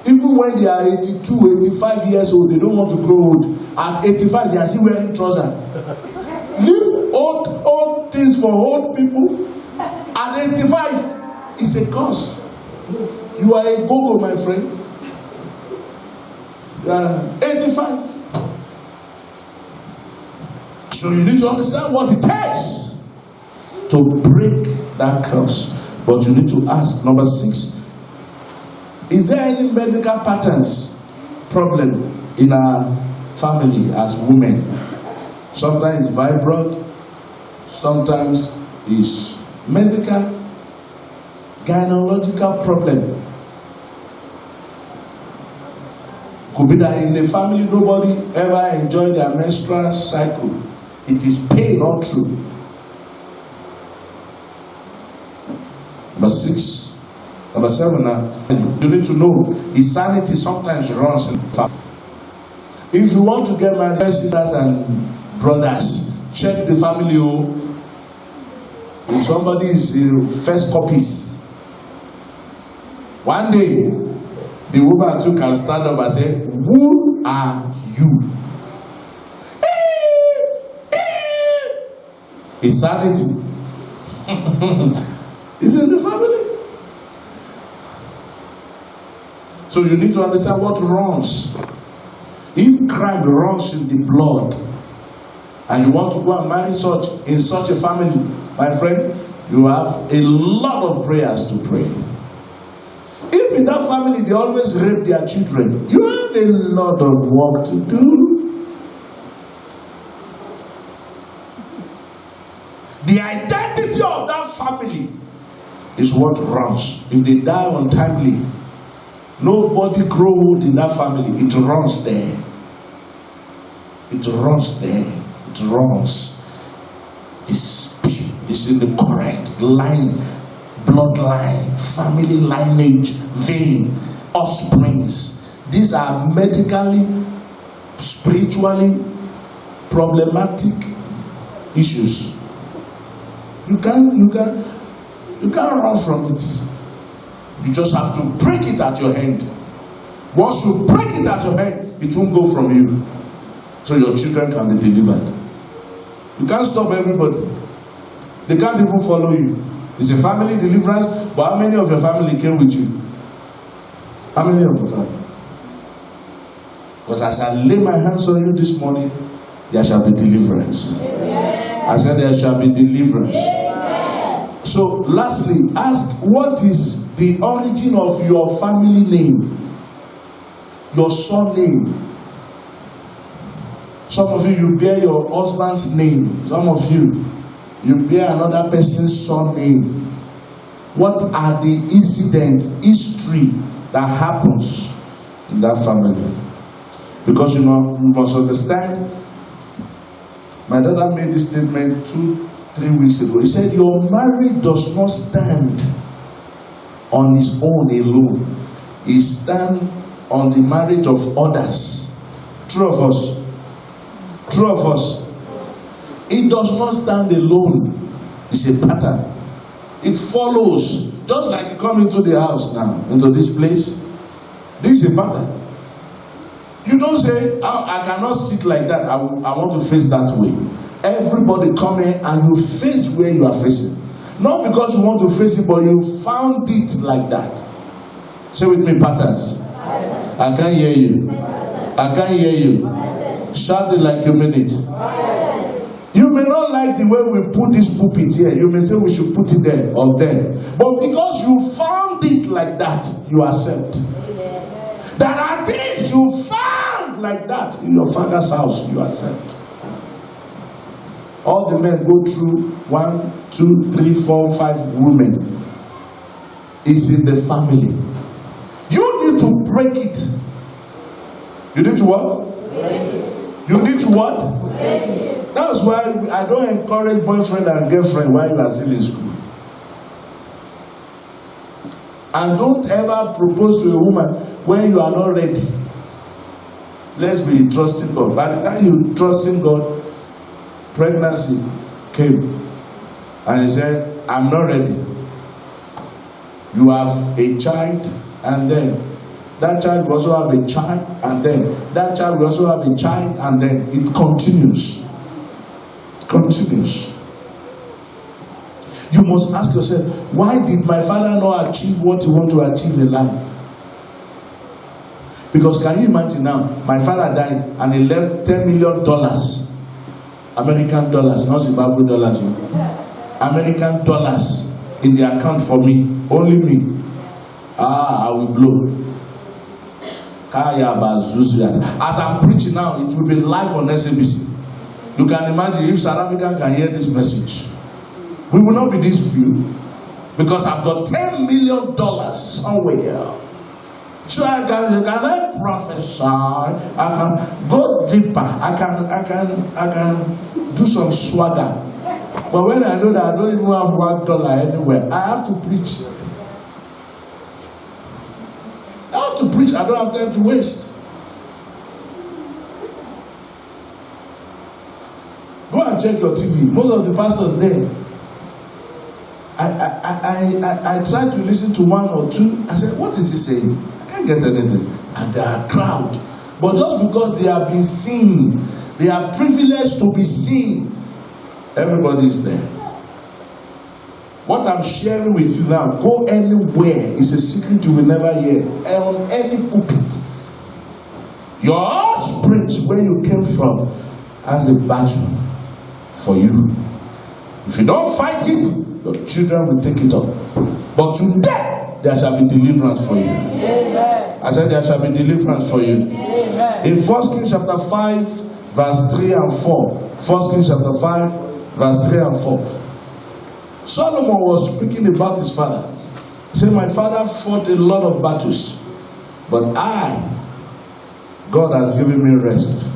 Even Even when they are 82, 85 years old, they don't want to grow old. At 85, they are still wearing trousers. Leave old things for old people. At 85, it's a curse. You are a go-go, my friend. You are 85. So you need to understand what it takes to break that curse. But you need to ask, number 6, is there any medical patterns problem in our family as women? Sometimes it's fibroid, sometimes it's medical, gynecological problem. Could be that in the family nobody ever enjoyed their menstrual cycle. It is pain, not true. Number 6. Number 7, you need to know insanity sometimes runs in the family. If you want to get married, sisters and brothers, check the family. If somebody is first copies, one day the woman too can stand up and say, "Who are you?" Insanity. It's in the family. So you need to understand what runs. If crime runs in the blood, and you want to go and marry in such a family, my friend, you have a lot of prayers to pray. If in that family they always rape their children, you have a lot of work to do. The identity of that family is what runs. If they die untimely, nobody grow old in that family. It runs there. It runs there. It runs. It's in the correct line, bloodline, family lineage, vein, offsprings. These are medically, spiritually problematic issues. You can't run from it. You just have to break it at your hand. Once you break it at your hand, it won't go from you. So your children can be delivered. You can't stop everybody. They can't even follow you. It's a family deliverance, but how many of your family came with you? How many of your family? Because as I lay my hands on you this morning, there shall be deliverance. Amen. I said there shall be deliverance. Amen. So lastly, ask, what is the origin of your family name? Your surname. Some of you bear your husband's name. Some of you bear another person's surname. What are the incidents, history that happens in that family? Because you must understand, my daughter made this statement 2-3 weeks ago. He said, your marriage does not stand on its own alone. It stands on the marriage of others. True of us. True of us. It does not stand alone. It's a pattern. It follows. Just like you come into the house now, into this place. This is a pattern. You don't say, I cannot sit like that. I want to face that way. Everybody come in and you face where you are facing. Not because you want to face it, but you found it like that. Say with me, patterns. I can't hear you. I can't hear you. Shout it like you mean it. You may not like the way we put this pulpit here. You may say we should put it there or there. But because you found it like that, you accept. That are things you found like that in your father's house, you accept. All the men go through 1, 2, 3, 4, 5 women. It's in the family. You need to break it. You need to what? Break it. You need to what? Break it. That's why I don't encourage boyfriend and girlfriend while you are still in school. And don't ever propose to a woman when you are not ready. Let's be trusting God. By the time you trusting God, pregnancy came. And he said, I'm not ready. You have a child, and then that child will also have a child, and then that child will also have a child, and then it continues. It continues. You must ask yourself, why did my father not achieve what he wants to achieve in life? Because can you imagine now, my father died and he left $10 million, American dollars, not Zimbabwe dollars, American dollars in the account for me, only me. I will blow. As I'm preaching now, it will be live on SABC. You can imagine if South Africa can hear this message. We will not be this few, because I've got $10 million somewhere. So I can prophesy, I can go deeper, I can do some swagger. But when I know that I don't even have $1 anywhere, I have to preach. I have to preach. I don't have time to waste. Go and check your TV. Most of the pastors there. I tried to listen to one or two. I said, what is he saying? I can't get anything. And they are crowd. But just because they have been seen, they are privileged to be seen. Everybody is there. What I'm sharing with you now, go anywhere. It's a secret you will never hear. On any pulpit. Your offspring, where you came from, has a battle for you. If you don't fight it, your children will take it up. But today, there shall be deliverance for you. Amen. I said there shall be deliverance for you. Amen. In 1 Kings chapter 5, verse 3 and 4. 1 Kings chapter 5, verse 3 and 4. Solomon was speaking about his father. He said, my father fought a lot of battles, but God has given me rest.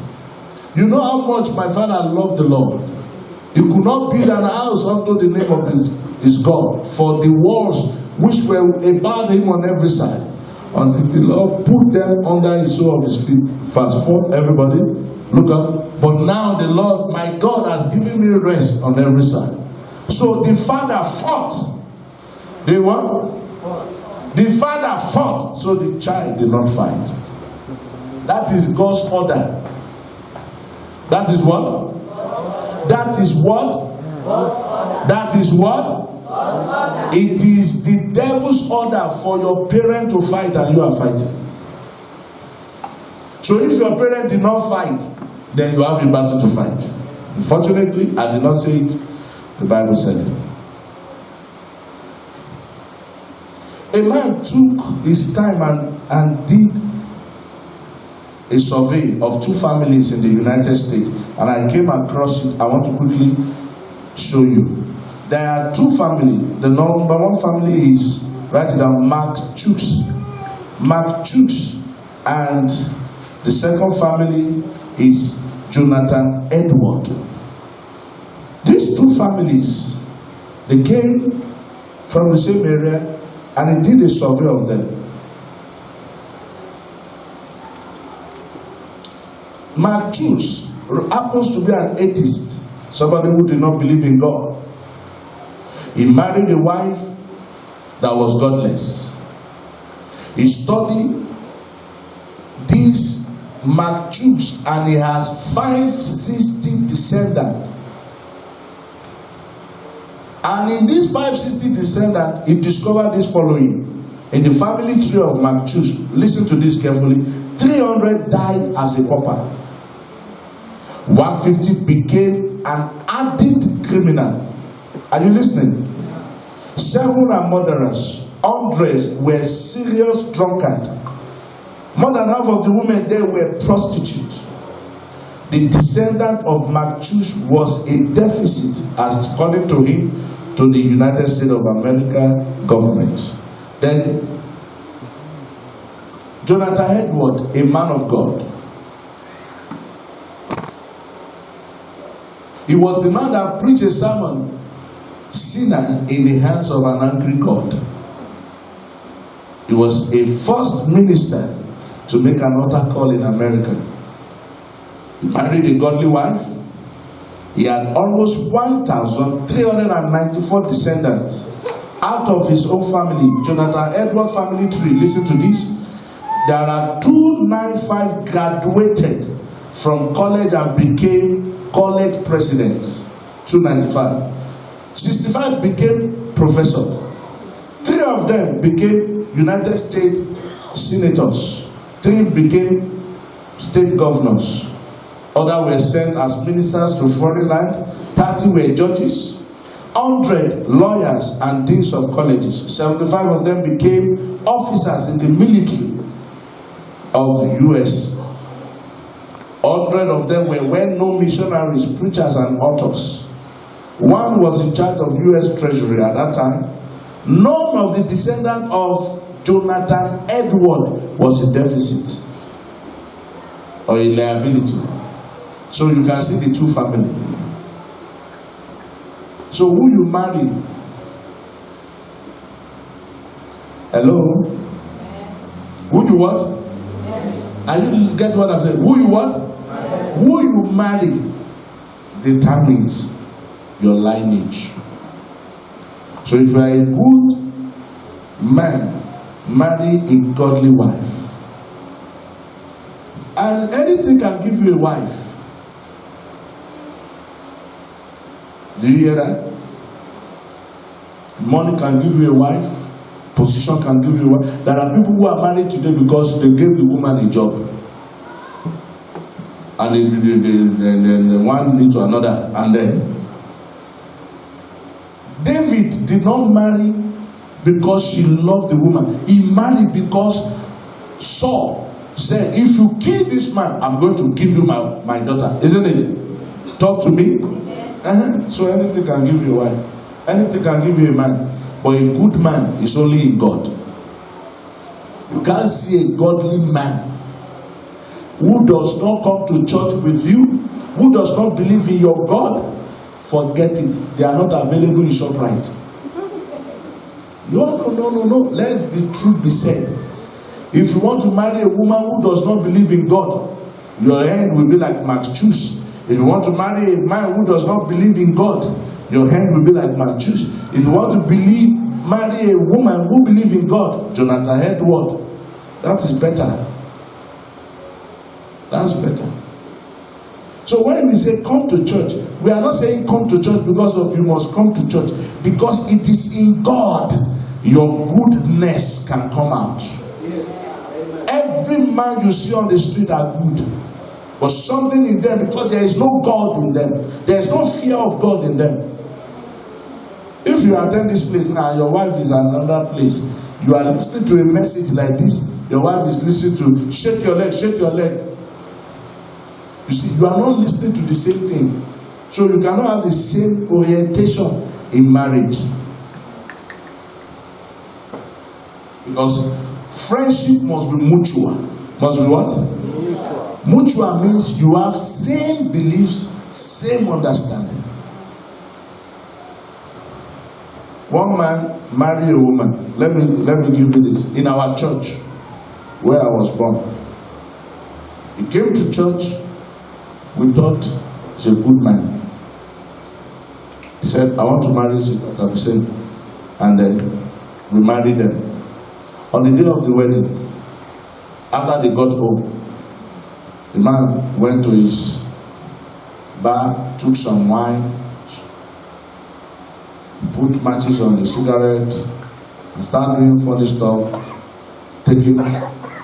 You know how much my father loved the Lord. He could not build an house unto the name of his God, for the walls which were about him on every side, until the Lord put them under his sole of his feet. Verse 4, everybody, look up. But now the Lord, my God, has given me rest on every side. So the father fought. The what? The father fought, so the child did not fight. That is God's order. That is what? That is what? That is what? It is the devil's order for your parent to fight and you are fighting. So if your parent did not fight, then you have a battle to fight. Unfortunately, I did not say it. The Bible said it. A man took his time and did a survey of 2 families in the United States, and I came across it. I want to quickly show you. There are 2 families. The number 1 family is, write it down, Mark Chooks, and the second family is Jonathan Edward. These 2 families, they came from the same area, and he did a survey of them. Mark Chooks happens to be an atheist, somebody who did not believe in God. He married a wife that was godless. He studied this Mark Chooks, and he has 560 descendants. And in these 560 descendants, he discovered this following. In the family tree of Mark Chooks, listen to this carefully, 300 died as a pauper. 150 became an addicted criminal. Are you listening? 7 are murderers. 100 were serious drunkards. More than half of the women there were prostitutes. The descendant of Mark Chooks was a deficit, as according to him, to the United States of America government. Then Jonathan Edward, a man of God. He was the man that preached a sermon, Sinner in the Hands of an Angry God. He was a first minister to make an altar call in America. He married a godly wife. He had almost 1,394 descendants out of his own family. Jonathan Edward family tree. Listen to this. There are 295 graduated from college and became college presidents. 295. 65 became professors. 3 of them became United States senators. 3 became state governors. Others were sent as ministers to foreign land. 30 were judges. 100 lawyers and deans of colleges. 75 of them became officers in the military of the U.S. 100 of them were well-known missionaries, preachers, and authors. 1 was in charge of U.S. Treasury at that time. None of the descendants of Jonathan Edward was a deficit or a liability. So you can see the 2 families. So who you marry? Hello? Who you what? Are you get what I'm saying? Who you what? Who you marry determines your lineage. So if you are a good man, marry a godly wife. And anything can give you a wife. Do you hear that? Money can give you a wife. Position can give you a wife. There are people who are married today because they gave the woman a job. And they one lead to another. And then David did not marry because she loved the woman. He married because Saul said, if you kill this man, I'm going to give you my daughter. Isn't it? Talk to me. So anything can give you a wife. Anything can give you a man. But a good man is only in God. You can't see a godly man who does not come to church with you, who does not believe in your God. Forget it. They are not available in ShopRite. No. Let the truth be said. If you want to marry a woman who does not believe in God, your hand will be like Max Choose. If you want to marry a man who does not believe in God, your hand will be like Max Choose. If you want to marry a woman who believes in God, Jonathan Edward, that is better. That's better. So when we say come to church, we are not saying come to church because of you must come to church. Because it is in God your goodness can come out. Every man you see on the street are good. But something in them, because there is no God in them. There is no fear of God in them. If you attend this place now, your wife is in another place. You are listening to a message like this. Your wife is listening to shake your leg, shake your leg. You see, you are not listening to the same thing. So you cannot have the same orientation in marriage. Because friendship must be mutual. Must be what? Mutual means you have same beliefs, same understanding. One man married a woman. Let me give you this. In our church, where I was born, he came to church. We thought he's a good man. He said, I want to marry Sister Tabitha. And then we married them. On the day of the wedding, after they got home, the man went to his bar, took some wine, put matches on the cigarette, and started doing funny stuff, taking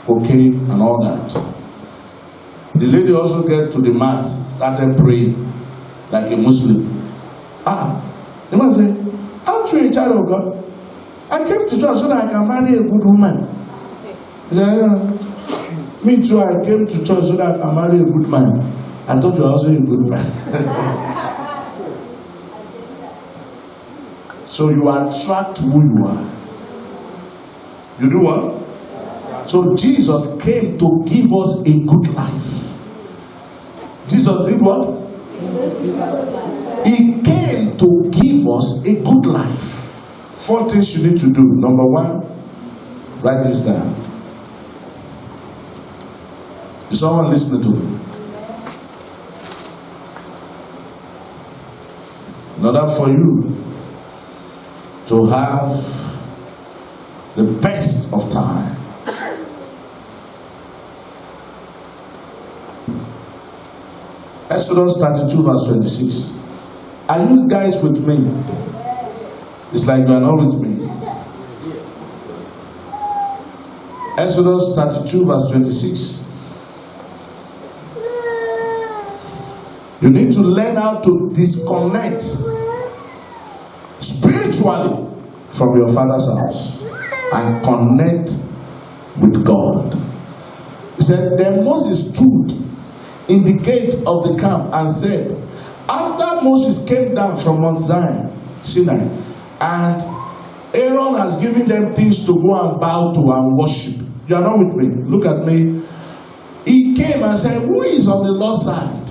cocaine and all that. The lady also get to the mat, started praying like a Muslim. The man said, aren't you a child of God? I came to church so that I can marry a good woman. He said, yeah. Me too, I came to church so that I can marry a good man. I thought you were also a good man. So you attract who you are. You do what? So Jesus came to give us a good life. Jesus did what? He came to give us a good life. 4 things you need to do. Number 1, write this down. Is someone listening to me? In order for you to have the best of time, Exodus 32 verse 26. Are you guys with me? It's like you are not with me. Exodus 32 verse 26. You need to learn how to disconnect spiritually from your father's house and connect with God. He said, then Moses stood in the gate of the camp and said, after Moses came down from Mount Sinai, and Aaron has given them things to go and bow to and worship. You are not with me. Look at me. He came and said, who is on the Lord's side?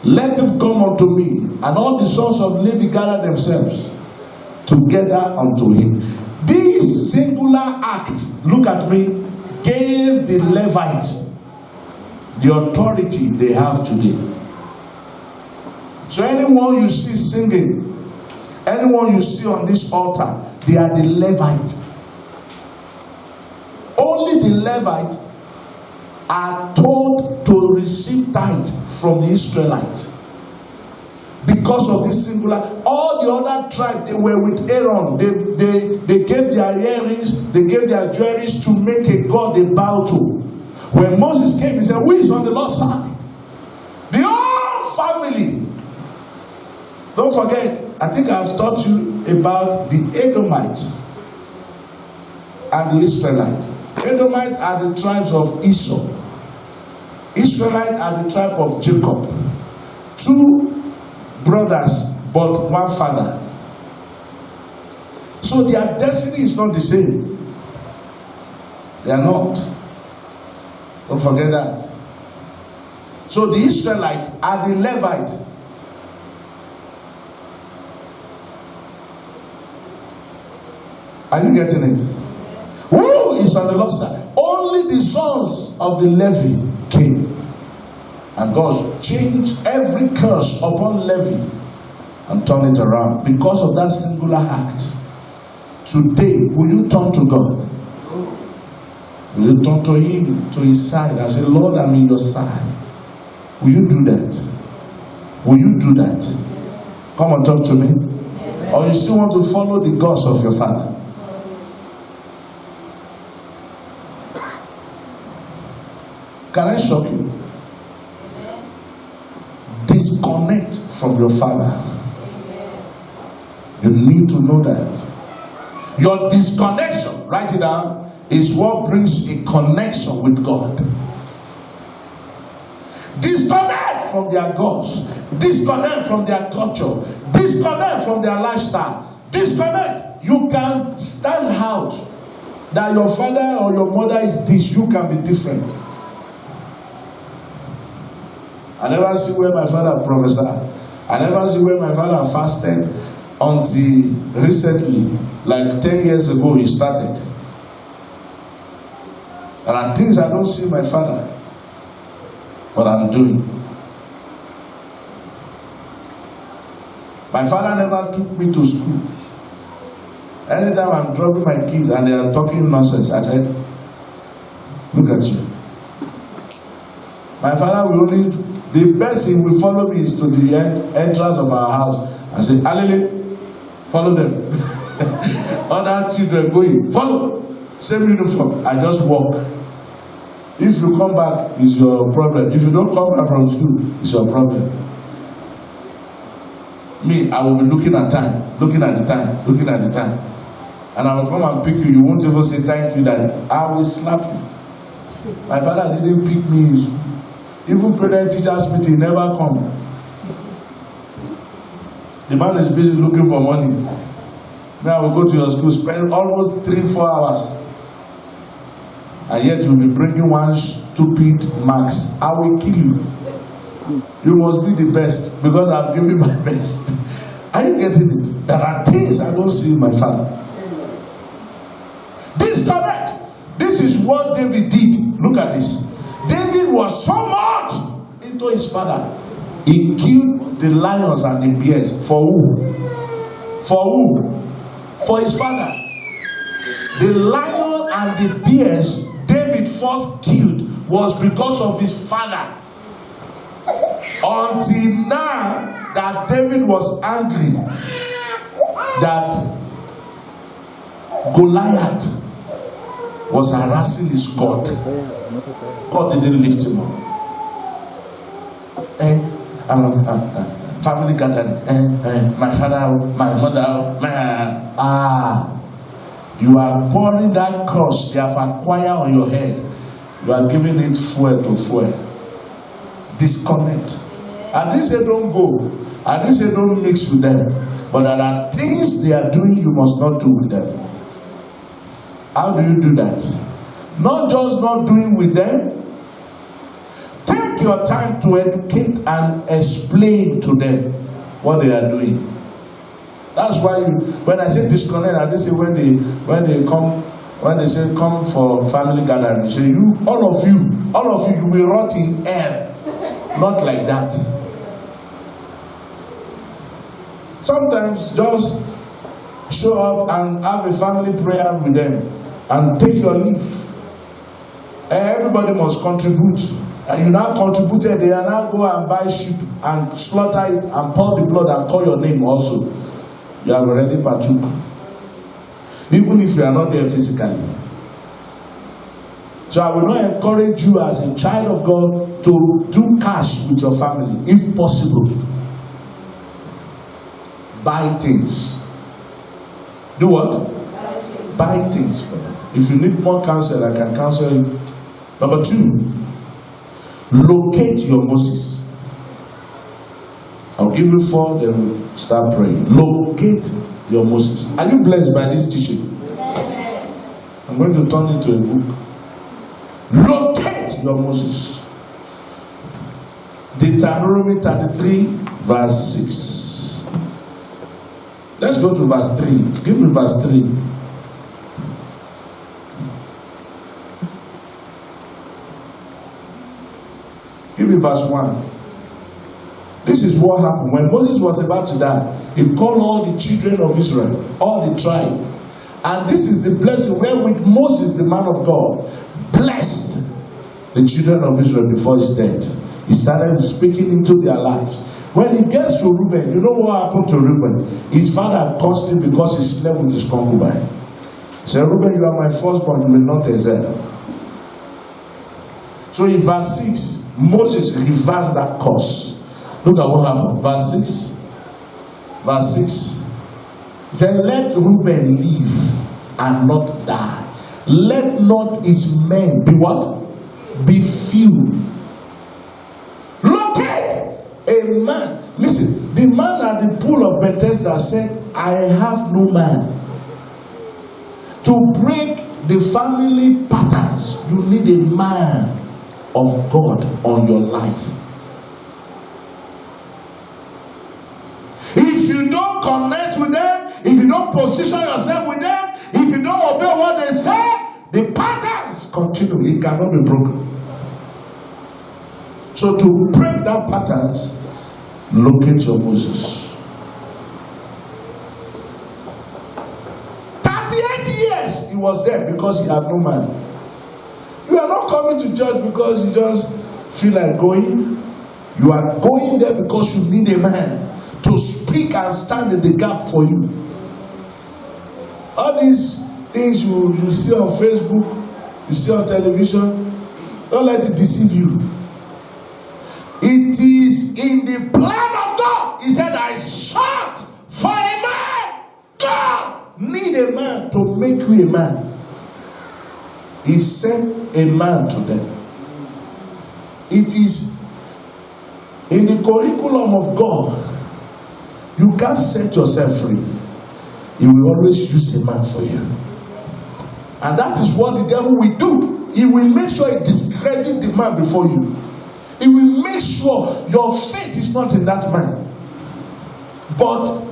Let them come unto me. And all the sons of Levi gathered themselves together unto him. This singular act, look at me, gave the Levites the authority they have today. So anyone you see singing, anyone you see on this altar, they are the Levites. Only the Levites are told to receive tithe from the Israelites. Because of this singular, all the other tribes, they were with Aaron. They gave their earrings, they gave their jewelries to make a God they bow to. When Moses came, he said, who is on the Lord's side? The whole family. Don't forget, I think I've taught you about the Edomites and the Israelites. Edomites are the tribes of Esau. Israelites are the tribe of Jacob. Two brothers, but one father. So their destiny is not the same. They are not. Don't forget that. So the Israelites are the Levites. Are you getting it? Who is on the Lord's side? Only the sons of the Levi came. And God changed every curse upon Levi and turned it around because of that singular act. Today, will you turn to God? Will you turn to him, to his side, and say, Lord, I'm in your side? Will you do that? Will you do that? Come and talk to me. Or you still want to follow the gods of your father? Can I shock you? Disconnect from your father. You need to know that. Your disconnection, write it down, is what brings a connection with God. Disconnect from their gods. Disconnect from their culture. Disconnect from their lifestyle. Disconnect. You can stand out that your father or your mother is this. You can be different. I never see where my father prophesied. I never see where my father fasted until recently, like 10 years ago, he started. There are things I don't see my father, but I'm doing. My father never took me to school. Anytime I'm dropping my kids and they are talking nonsense, I said, look at you. My father will only, the best he will follow me is to the entrance of our house and say, Alele, follow them. Other children going, follow. Same uniform. I just walk. If you come back, it's your problem. If you don't come back from school, it's your problem. Me, I will be looking at time, looking at the time, looking at the time. And I will come and pick you. You won't even say thank you, Daddy. I will slap you. My father didn't pick me in school. Even parent teachers meeting, he never come. The man is busy looking for money. Then I will go to your school, spend almost 3-4 hours. And yet you'll be bringing one stupid marks. I will kill you. You must be the best because I've given my best. Are you getting it? There are things I don't see in my father. Disconnect. This is what David did. Look at this. David was so much into his father. He killed the lions and the bears. For who? For who? For his father. The lion and the bears David first killed was because of his father. Until now that David was angry that Goliath was harassing his God. God didn't lift him up. Family gathering, my father, my mother, you are pouring that cross they have acquired on your head. You are giving it fuel to fuel. Disconnect. I didn't say don't go. I didn't say don't mix with them. But there are things they are doing you must not do with them. How do you do that? Not just not doing with them. Take your time to educate and explain to them what they are doing. That's why when I say disconnect, I didn't say when they say come for family gathering, you say all of you will rot in hell. Not like that. Sometimes just show up and have a family prayer with them and take your leave. Everybody must contribute. And you now contributed, they are now go and buy sheep and slaughter it and pour the blood and call your name also. You have already partook. Even if you are not there physically. So I will not encourage you as a child of God to do cash with your family, if possible. Buy things. Do what? Buy things for them. If you need more counsel, I can counsel you. Number 2, locate your Moses. I'll give you 4, then we'll start praying. Locate your Moses. Are you blessed by this teaching? I'm going to turn it to a book. Locate your Moses. Deuteronomy 33, verse 6. Let's go to verse 3. Give me verse 3. Give me verse 1. This is what happened. When Moses was about to die, he called all the children of Israel, all the tribe. And this is the blessing wherewith Moses, the man of God, blessed the children of Israel before his death. He started speaking into their lives. When he gets to Reuben, you know what happened to Reuben? His father cursed him because he slept with his concubine. He said, Reuben, you are my firstborn, you will not excel. So in verse 6, Moses reversed that curse. Look at what happened. Verse 6. Verse 6. He said, let Reuben live and not die. Let not his men be what? Be few. Locate a man. Listen, the man at the pool of Bethesda said, I have no man. To break the family patterns, you need a man of God on your life. If you don't connect with them, if you don't position yourself with them, if you don't obey what they say, the patterns continue. It cannot be broken. So to break that patterns, locate your Moses. 38 years he was there because he had no man. You are not coming to church because you just feel like going. You are going there because you need a man to speak and stand in the gap for you. All these things you see on Facebook, you see on television, don't let it deceive you. It is in the plan of God. He said, I sought for a man. God need a man to make you a man. He sent a man to them. It is in the curriculum of God. You can't set yourself free. He will always use a man for you. And that is what the devil will do. He will make sure he discredits the man before you. He will make sure your faith is not in that man. But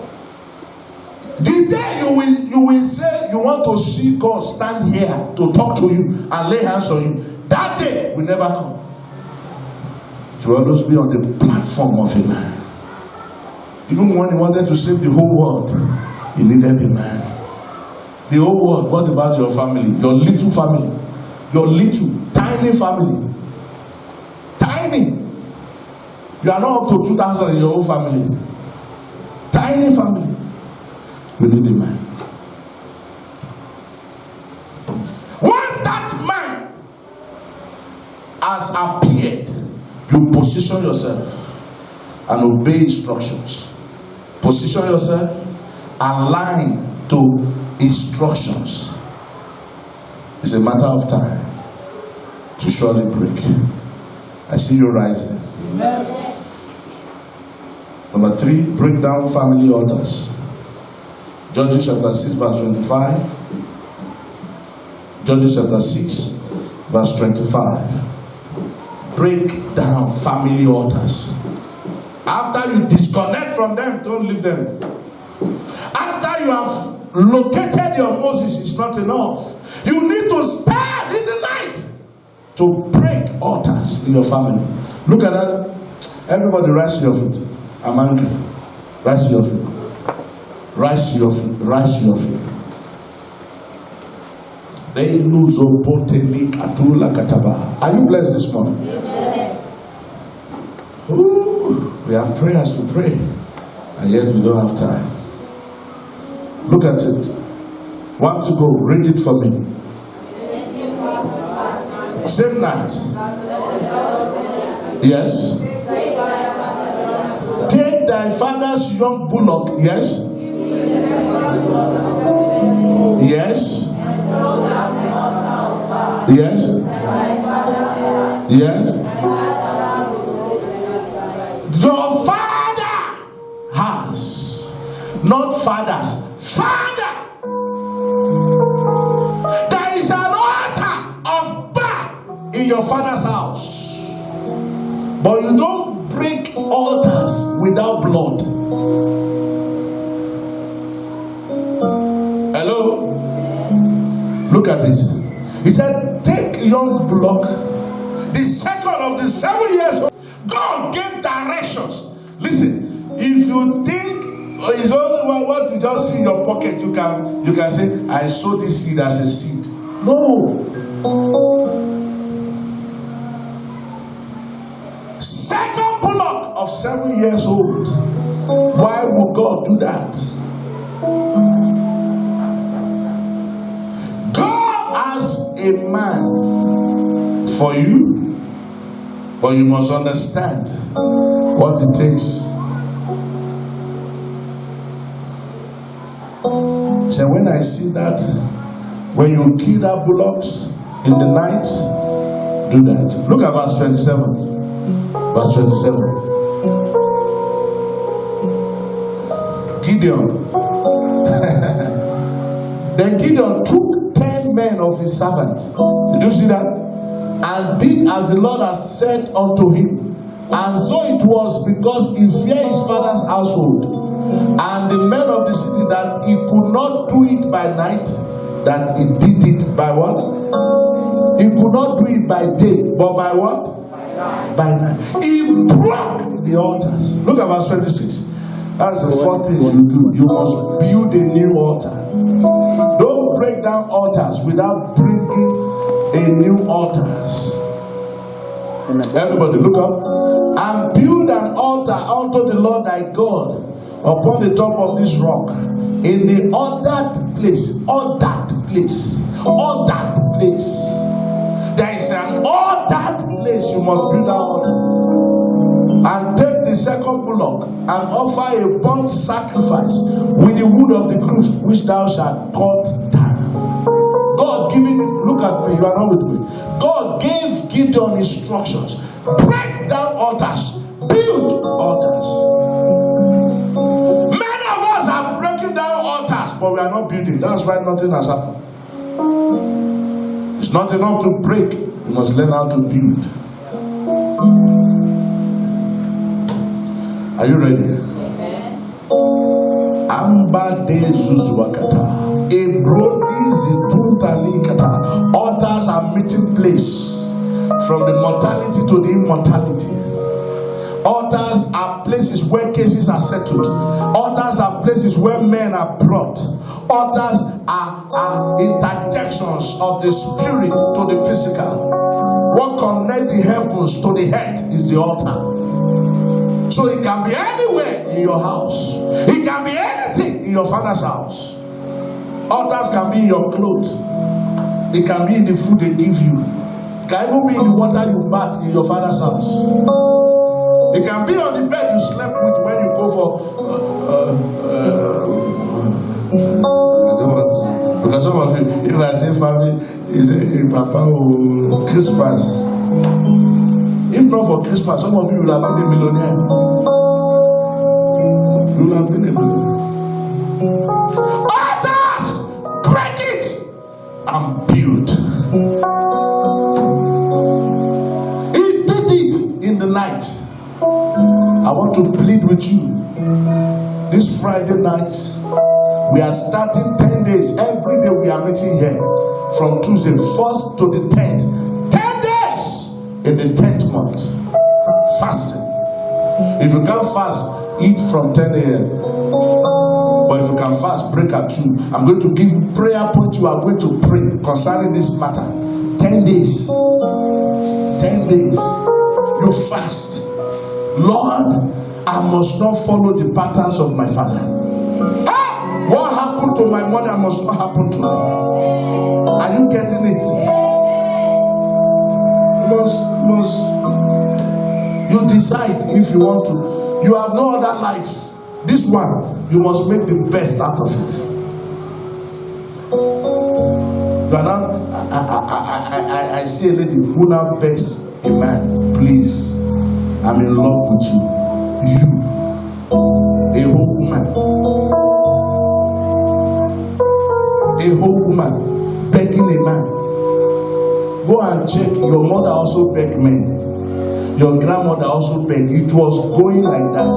the day you will say you want to see God stand here to talk to you and lay hands on you, that day will never come. It will always be on the platform of a man. Even when he wanted to save the whole world, he needed a man. The whole world, what about your family? Your little family. Your little, tiny family. Tiny. You are not up to 2,000 in your own family. Tiny family. You need a man. Once that man has appeared, you position yourself and obey instructions. Position yourself, align to instructions. It's a matter of time to surely break. I see you rising. Amen. Number 3, break down family altars. Judges chapter 6 verse 25. Judges chapter 6 verse 25. Break down family altars. After you disconnect from them, don't leave them. After you have located your Moses, it's not enough. You need to stand in the night to break altars in your family. Look at that. Everybody rise to your feet. I'm angry. Rise to your feet. Rise to your feet. Rise to your feet. Are you blessed this morning? Ooh, we have prayers to pray, and yet we don't have time. Look at it. One to go. Read it for me. Same night. Yes. Take thy father's young bullock. Yes. Yes. Yes. Yes. Your father has, not fathers, father. There is an altar of Baal in your father's house, but you don't break altars without blood. Hello? Look at this. He said, take young bullock, the second of the 7 years old. God gave directions. Listen, if you think it's only what you just see in your pocket, you can say, I sow this seed as a seed. No. Second bullock of 7 years old. Why would God do that? God has a man for you. But you must understand what it takes. So when I see that, when you kill that bullocks in the night, do that. Look at verse 27. Verse 27. Gideon. Then Gideon took 10 men of his servants. Did you see that? And did as the Lord has said unto him. And so it was, because he feared his father's household and the men of the city, that he could not do it by night, that he did it by what? He could not do it by day, but by what? By night. He broke the altars. Look at verse 26. That's the fourth thing you do. You must build a new altar. Don't break down altars without bringing a new altars. Everybody look up. And build an altar unto the Lord thy God upon the top of this rock, in the ordered place. Ordered place. Ordered place. There is an ordered place. You must build an altar. And take the second bullock and offer a burnt sacrifice with the wood of the cruse which thou shalt cut down. God giving it, look at me, you are not with me. God gave Gideon instructions. Break down altars. Build altars. Many of us are breaking down altars, but we are not building. That's why nothing has happened. It's not enough to break. You must learn how to build. Are you ready? Amba de Zuzwakata. Altars are meeting place from the mortality to the immortality. Altars are places where cases are settled. Altars are places where men are brought. Altars are interjections of the spirit to the physical. What connects the heavens to the earth is the altar. So it can be anywhere in your house. It can be anything in your father's house. Altars can be in your clothes. It can be in the food they give you. It can even be in the water you bath in your father's house. It can be on the bed you slept with when you go for I don't want to say. Because some of you, if I say family, you say hey, Papa or Christmas. If not for Christmas, some of you will have been a millionaire. You will have been a millionaire. Others, break it and build. He did it in the night. I want to plead with you. This Friday night, we are starting 10 days. Every day we are meeting here. From Tuesday 1st to the 10th. 10 days in the 10th month. Fasting. If you can't fast, eat from 10 a.m. Or if you can fast, break at 2. I'm going to give you prayer points you are going to pray concerning this matter. 10 days. 10 days. You fast. Lord, I must not follow the patterns of my father. What happened to my mother must not happen to me. Are you getting it? You decide if you want to. You have no other life. This one, you must make the best out of it. I see a lady who now begs a man, please, I'm in love with you. You, a whole woman. A whole woman begging a man. Go and check. Your mother also begged men. Your grandmother also begged. It was going like that.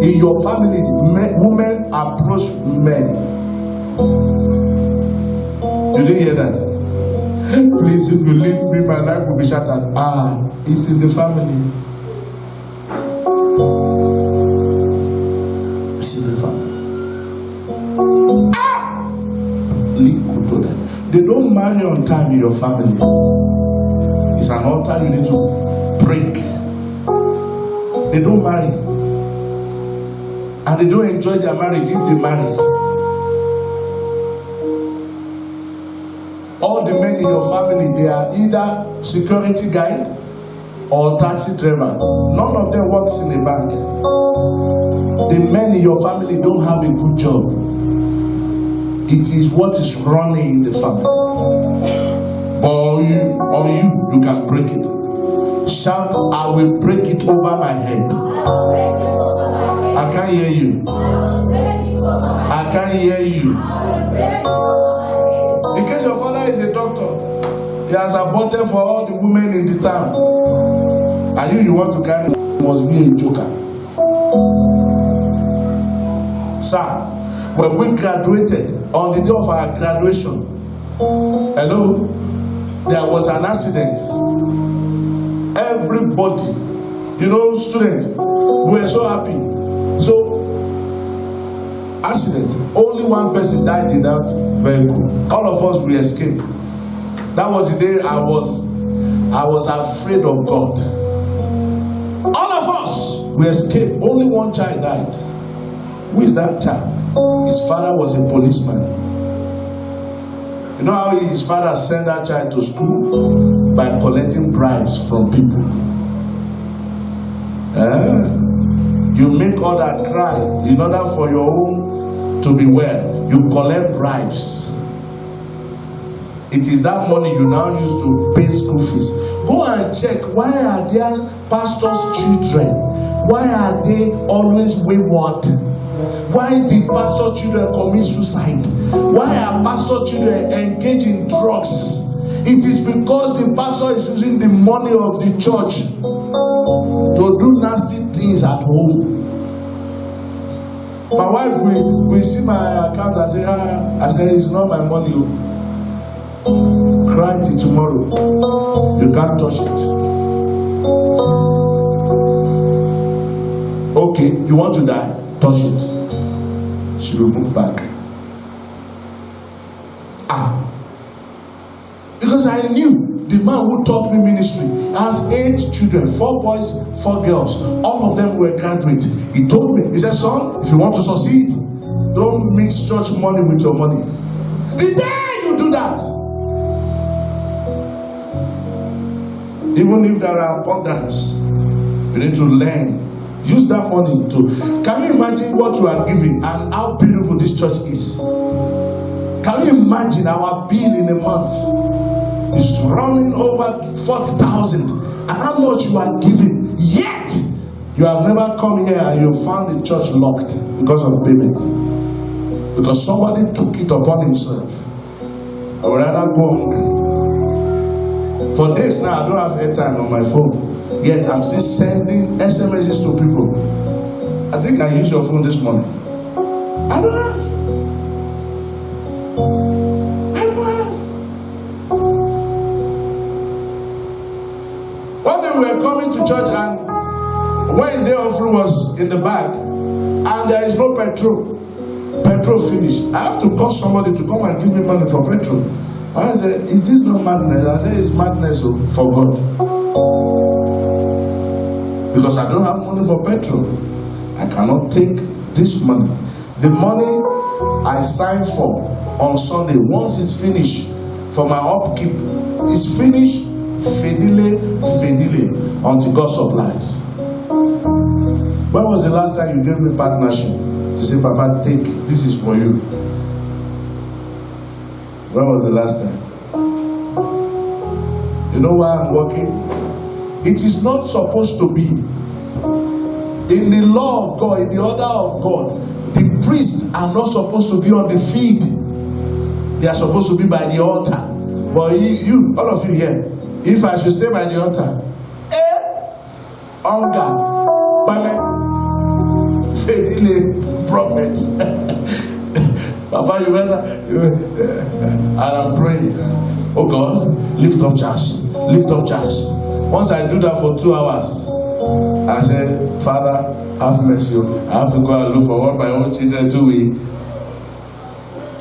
In your family, women approach men. You didn't hear that? Please, if you leave me, my life will be shattered. It's in the family. It's in the family. They don't marry on time in your family. It's an altar you need to break. They don't marry. And they don't enjoy their marriage if they marry. All the men in your family, they are either security guide or taxi driver. None of them works in a bank. The men in your family don't have a good job. It is what is running in the family. Or you can break it. Shout, I will break it over my head. I can't hear you. I can't hear you. In case your father is a doctor, he has aborted for all the women in the town. And you want to carry, you must be a joker. Sir, when we graduated, on the day of our graduation, hello, there was an accident. Everybody, students, were so happy. So, accident. Only one person died in that vehicle. All of us, we escaped. That was the day I was afraid of God. All of us, we escaped. Only one child died. Who is that child? His father was a policeman. You know how his father sent that child to school? By collecting bribes from people. You make others cry in order for your own to be well. You collect bribes. It is that money you now use to pay school fees. Go and check, why are there pastors' children? Why are they always wayward? Why did pastor children commit suicide? Why are pastor children engaged in drugs? It is because the pastor is using the money of the church to do nasty things at home. My wife will see my account and say, I said, it's not my money. Cry till tomorrow. You can't touch it. Okay, you want to die? Touch it. She will move back. Because I knew the man who taught me ministry, has 8 children, 4 boys, 4 girls. All of them were graduates. He told me, he said, son, if you want to succeed, don't mix church money with your money. The day you do that, even if there are abundance, you need to learn. Use that money to. Can you imagine what you are giving and how beautiful this church is? Can you imagine our bill in a month is running over 40,000, and how much you are giving? Yet you have never come here and you found the church locked because of payment, because somebody took it upon himself. I would rather go hungry. For days now, I don't have airtime on my phone. Yet I'm still sending SMSs to people. I think I used your phone this morning. I don't have. One day we were coming to church and Wednesday offering was in the bag and there is no petrol. Petrol finished. I have to call somebody to come and give me money for petrol. I said, is this not madness? I said, it's madness for God. Because I don't have money for petrol. I cannot take this money. The money I signed for on Sunday, once it's finished for my upkeep, it's finished, fedile, until God supplies. When was the last time you gave me partnership to say, Papa, take, this is for you? When was the last time? You know why I'm working? It is not supposed to be. In the law of God, in the order of God, the priests are not supposed to be on the feet. They are supposed to be by the altar. But you, all of you here, if I should stay by the altar, hunger, fedile prophet. Papa, you better, and I'm praying. Oh God, lift up church, lift up church. Once I do that for 2 hours, I say, Father, have mercy. I have to go and look for what my own children do.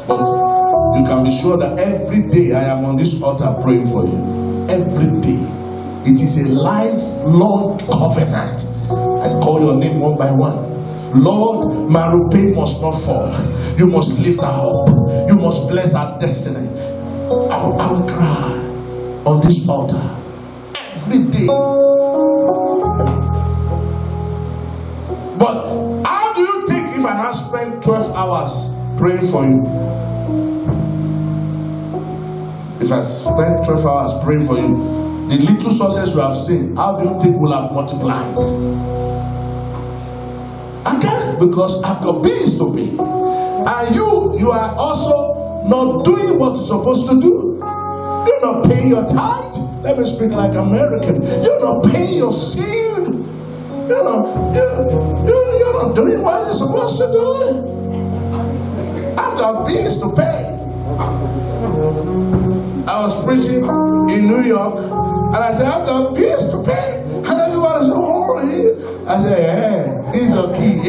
But you can be sure that every day I am on this altar praying for you. Every day. It is a lifelong covenant. I call your name one by one. Lord, Marupe must not fall. You must lift her up. You must bless her destiny. I will cry on this altar every day. But how do you think if I now spend 12 hours praying for you? If I spend 12 hours praying for you, the little success you have seen, how do you think will have multiplied? I can't, because I've got bills to pay. And you are also not doing what you're supposed to do. You're not paying your tithe. Let me speak like American. You're not paying your seed. You're not doing what you're supposed to do. I've got bills to pay. I was preaching in New York, and I said, I've got bills to pay. And everybody said, oh, I said, yeah, he's okay.